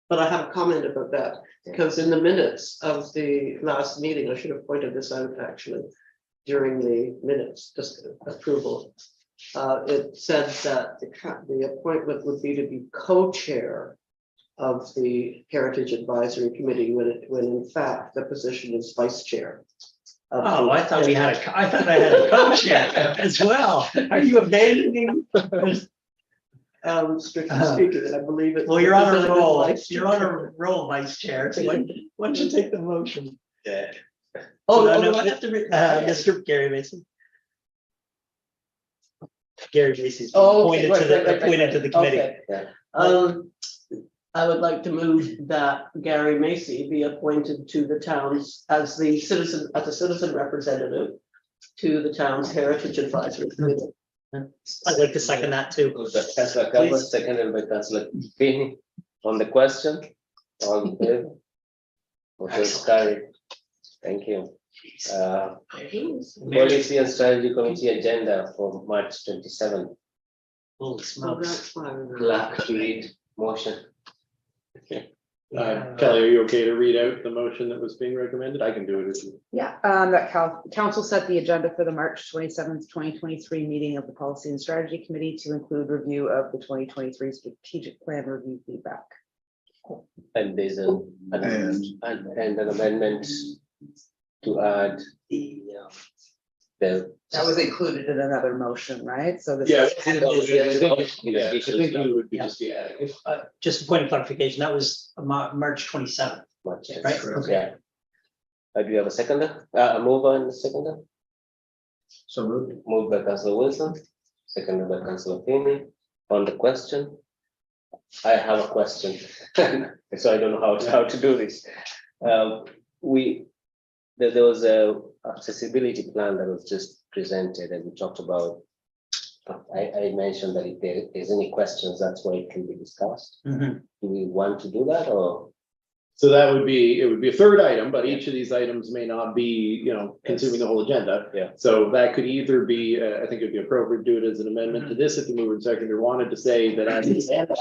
but I have a comment about that, because in the minutes of the last meeting, I should have pointed this out actually, during the minutes, just approval. It said that the appointment would be to be co-chair of the Heritage Advisory Committee, when in fact the position is vice chair. Oh, I thought I had a co-chair as well. Are you abandoning? Strictly speaking, I believe it. Well, you're on a roll. Vice You're on a roll, vice chair. So why don't you take the motion? Yeah. Oh, So no, I I have to read. Mr. Gary Mason. Gary Mason Oh, okay, appointed to the committee. Okay. I would like to move that Gary Macy be appointed to the town's as a citizen representative to the town's Heritage Advisory Committee. I'd like to second that too. Councillor Carver, seconded by Councillor Feeney. On the question, all in favor? Motion's carried. Thank you. Policy and Strategy Committee agenda for March 27. Holy So smokes. that's fine. Clerk to read motion. Kelly, are you okay to read out the motion that was being recommended? I can do it if you. Yeah, that council set the agenda for the March 27th, 2023 meeting of the Policy and Strategy Committee to include review of the 2023 strategic plan review feedback. And there's an amendment to add the That was included in another motion, right? So this. Yeah, is- I think you would be just adding. Just a point of clarification, that was March 27th. March. Right, okay. Yeah. Do you have a seconder? A mover and a seconder? So moved. Moved by Councillor Wilson, seconded by Councillor Feeney. On the question, I have a question, so I don't know how to do this. There was a accessibility plan that was just presented, and we talked about. I mentioned that if there is any questions, that's why it can be discussed. Mhm. Do we want to do that, or? So that would be, it would be a third item, but each of these items may not be, consuming the whole agenda. Yeah. So that could either be, I think it'd be appropriate to do it as an amendment to this if the mover and seconder wanted to say that at the end,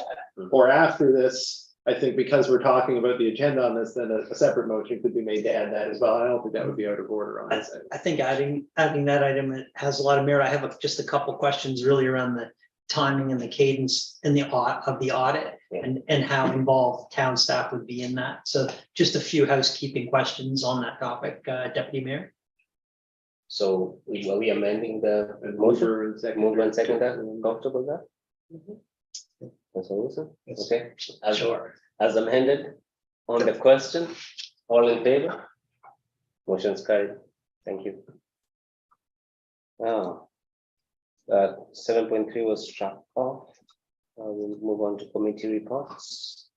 or after this, I think because we're talking about the agenda on this, then a separate motion could be made to add that as well. I don't think that would be out of order on this. I think adding that item, it has a lot of merit. I have just a couple of questions really around the timing and the cadence of the audit and how involved town staff would be in that. So just a few housekeeping questions on that topic, Deputy Mayor. So are we amending the motion? Mover and seconder. Mover and seconder, comfortable with that? Councillor Wilson? Okay. Sure. As amended, on the question, all in favor? Motion's carried. Thank you. 7.3 was struck off. We'll move on to committee reports.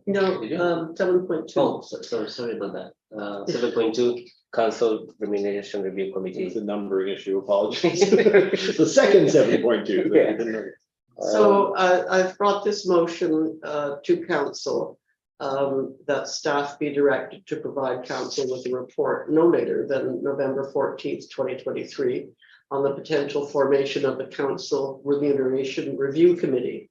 No, 7.2. Oh, sorry about that. 7.2, council remuneration review committee. It's a numbering issue, apologies. The second 7.2. Yeah. So I've brought this motion to council that staff be directed to provide council with a report no later than November 14th, 2023 on the potential formation of the council remuneration review committee.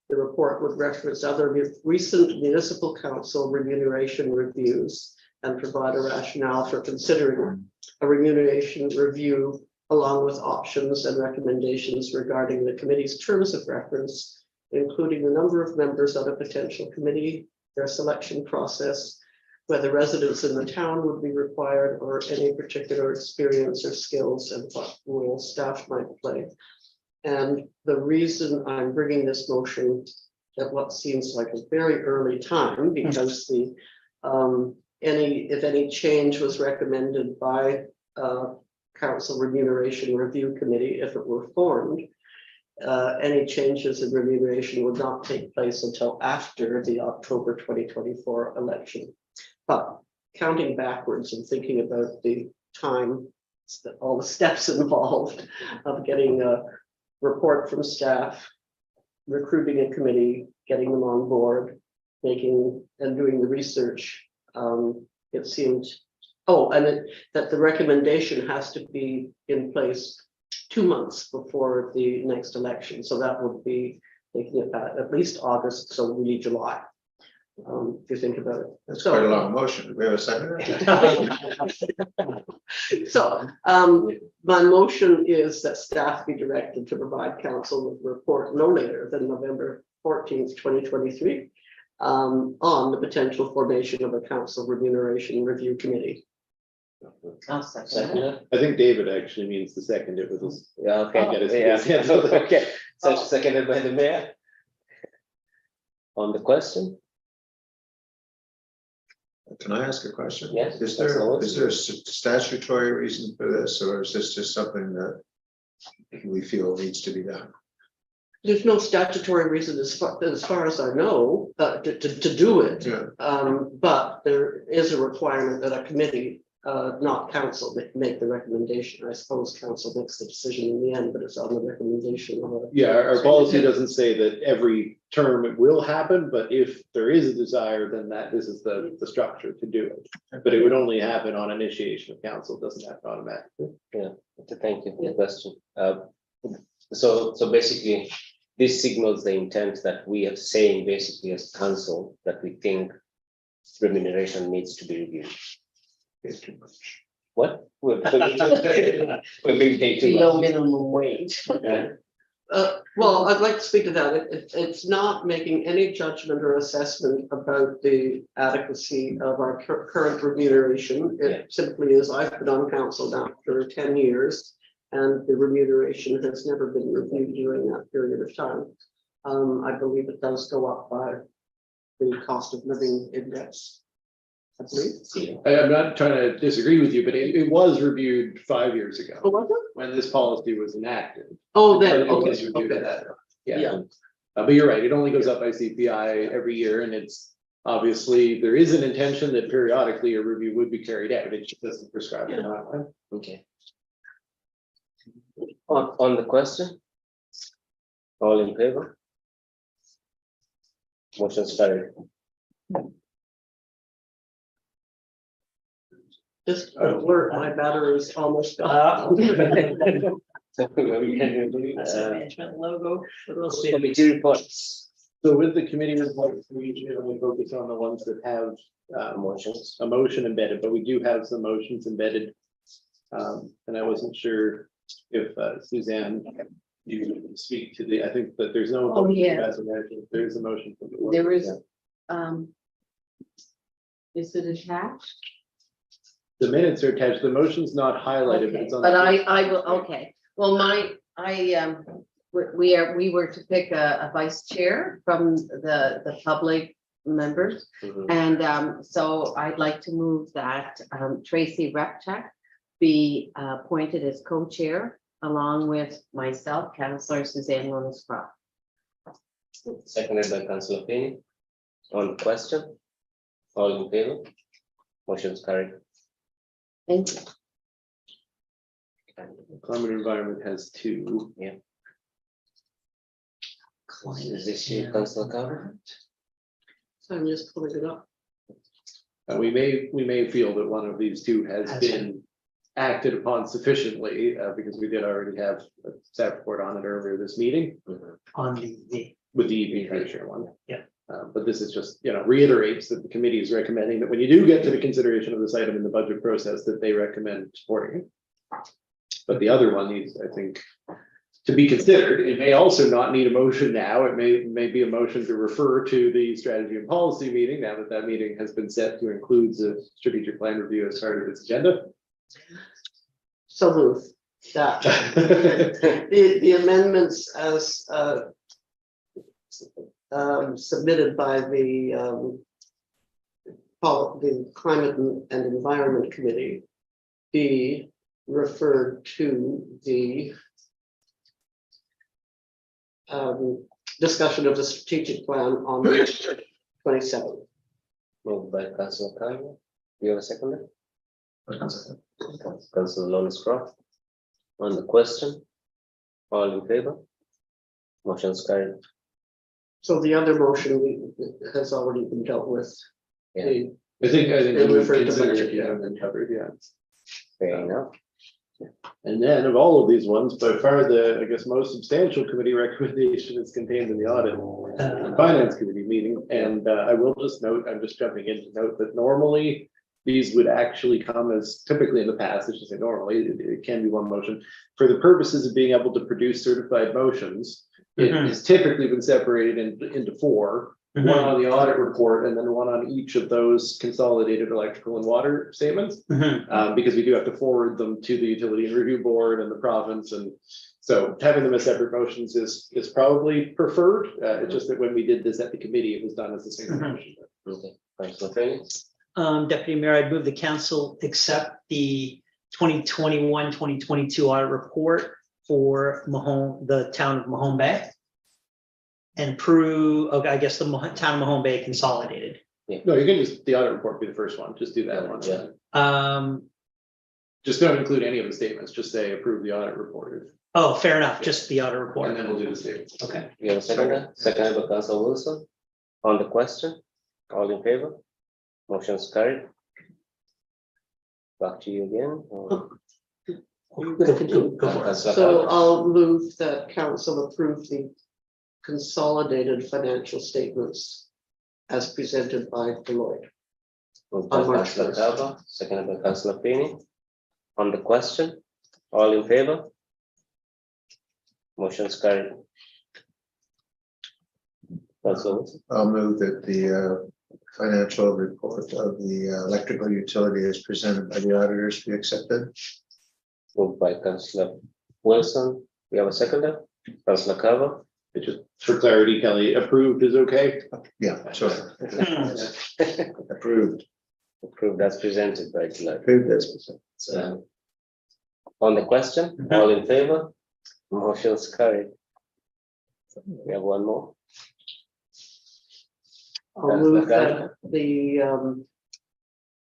The report would reference other recent municipal council remuneration reviews and provide a rationale for considering a remuneration review along with options and recommendations regarding the committee's terms of reference, including the number of members on a potential committee, their selection process, whether residents in the town would be required, or any particular experience or skills and what role staff might play. And the reason I'm bringing this motion at what seems like a very early time, because the if any change was recommended by Council Remuneration Review Committee, if it were formed, any changes in remuneration would not take place until after the October 2024 election. But counting backwards and thinking about the time, all the steps involved of getting a report from staff, recruiting a committee, getting them on board, making and doing the research, it seemed, that the recommendation has to be in place 2 months before the next election. So that would be making it at least August, so really July. If you think about it. That's quite a long motion. Do we have a second? So my motion is that staff be directed to provide council with a report no later than November 14th, 2023 on the potential formation of a council remuneration review committee. I'll second that. Second. I think David actually means to second it with us. Yeah, okay. Get his- Yeah. his hands. Okay, so seconded by the mayor. On the question? Can I ask a question? Yes, Is there absolutely. a statutory reason for this, or is this just something that we feel needs to be done? There's no statutory reason as far as I know to do it. Yeah. But there is a requirement that a committee, not council, make the recommendation. I suppose council makes the decision in the end, but it's on the recommendation of a. Yeah, our policy doesn't say that every term it will happen, but if there is a desire, then this is the structure to do it. But it would only happen on initiation of council, it doesn't happen automatically. Thank you for the question. So basically, this signals the intent that we are saying basically as council that we think remuneration needs to be reviewed. It's too much. What? We're being paid too Below much. minimum wage. Okay. Well, I'd like to speak to that. It's not making any judgment or assessment about the adequacy of our current remuneration. It simply is, I've been on council now for 10 years, and the remuneration has never been reviewed during that period of time. I believe it does go up by the cost of living index. I believe. I'm not trying to disagree with you, but it was reviewed 5 years ago Oh, was it? when this policy was enacted. Oh, then, It was okay, reviewed at okay. that time. Yeah. Yeah. But you're right, it only goes up by CPI every year, and it's obviously, there is an intention that periodically a review would be carried out. It just doesn't prescribe it. Okay. On the question? All in favor? Motion carried. Just an alert, my battery is almost gone. Management logo. Committee reports, So with the committee reports, we generally focus on the ones that have motions. a motion embedded, but we do have some motions embedded. And I wasn't sure if Suzanne, you can speak to I think that there's no. Oh, motion yeah. as a motion. There's a motion. from the board. There is, is it attached? The minutes are attached, the motion's not highlighted, but Okay, it's on. but the- I will, okay, well, we were to pick a vice chair from the public members. Mhm. And so I'd like to move that Tracy Repchak be appointed as co-chair along with myself, Councillor Suzanne Lonis Croft. Seconded by Councillor Feeney. On the question, all in favor? Motion's carried. Thank you. Climate environment has two. Is this you, Councillor Carver? So I'm just pulling it up. We may feel that one of these two has Has been acted upon sufficiently, because we did already have a staff report on it earlier this meeting On the, with the EV Commissioner one. Yeah. But this is just, reiterates that the committee is recommending that when you do get to the consideration of this item in the budget process, that they recommend supporting it. But the other one needs, I think, to be considered. It may also not need a motion now. It may be a motion to refer to the strategy and policy meeting now that that meeting has been set to include the strategic plan review as part of its agenda. So move that. The amendments as submitted by the Climate and Environment Committee be referred to the discussion of the strategic plan on March 27th. Moved by Councillor Carver. You have a second? Councillor Lawrence Croft. On the question, all in favor? Motion's carried. So the other motion has already been dealt with. Yeah. I think They we would refer to consider budget, it, and then covered, Fair enough. And then of all of these ones, by far the, I guess, most substantial committee recommendation is contained in the audit and finance committee meeting. And I will just note, I'm just jumping in to note that normally these would actually come as typically in the past, I should say normally, it can be one motion. For the purposes of being able to produce certified motions, it has typically been separated into four. One on the audit report and then one on each of those consolidated electrical and water statements. Because we do have to forward them to the utility and review board and the province. And so having them as separate motions is probably preferred. It's just that when we did this at the committee, it was done as a single motion. Okay, Councillor Feeney. Deputy Mayor, I'd move the council accept the 2021-2022 audit report for the town of Mahone Bay. And approve, okay, I guess the town of Mahone Bay consolidated. No, you can just, the audit report be the first one. Just do that one. Yeah. Just don't include any of the statements. Just say approve the audit report. Oh, fair enough, just the audit report. And then we'll do the statements. Okay. You have a second? Seconded by Councillor Wilson. On the question, all in favor? Motion's carried. Back to you again. Go for it. So I'll move that council approve the consolidated financial statements as presented by Deloitte. Moved by On March Councillor 1st. Carver, seconded by Councillor Feeney. On the question, all in favor? Motion's carried. Councillor Wilson. I'll move that the financial report of the electrical utility as presented by the auditors be accepted. Moved by Councillor Wilson. We have a seconder, Councillor Carver. It just, for clarity, Kelly, approved is okay. Yeah, so approved. Approved as presented by Deloitte. Approved as presented. So, on the question, all in favor? Motion's carried. We have one more. I'll move that the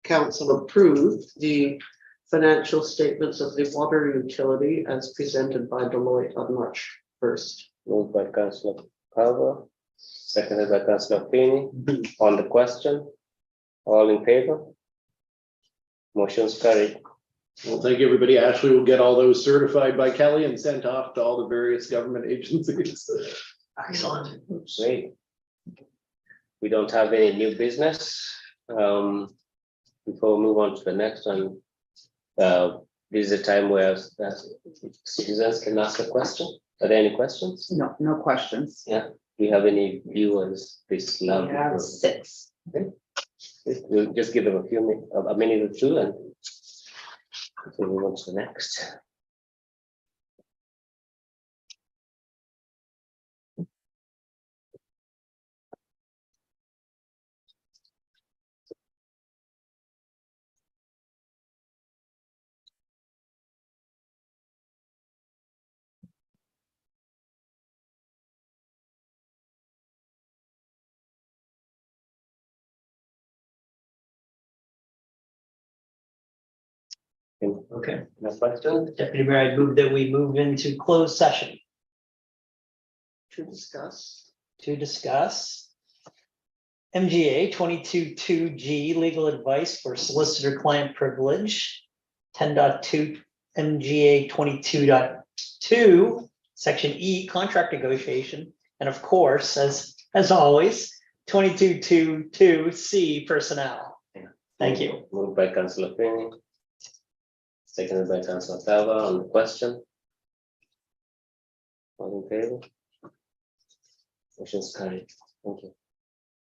council approve the financial statements of the water utility as presented by Deloitte on March 1st. Moved by Councillor Carver, seconded by Councillor Feeney. On the question, all in favor? Motion's carried. Well, thank you, everybody. Ashley will get all those certified by Kelly and sent off to all the various government agencies. Excellent. Great. We don't have any new business. Before we move on to the next one, this is a time where citizens can ask a question. Are there any questions? No questions. Do you have any viewers this We lovely? have 6. We'll just give them a minute or two and we'll move on to the next. Okay, no question? Deputy Mayor, I move that we move into closed session To discuss. to discuss MGA 22.2G legal advice for solicitor client privilege, 10.2 MGA 22.2, section E, contract negotiation, and of course, as always, 22.2.2C personnel. Thank you. Moved by Councillor Finn. Seconded by Councillor Falva on the question. All in favor? Motion's carried. Thank you.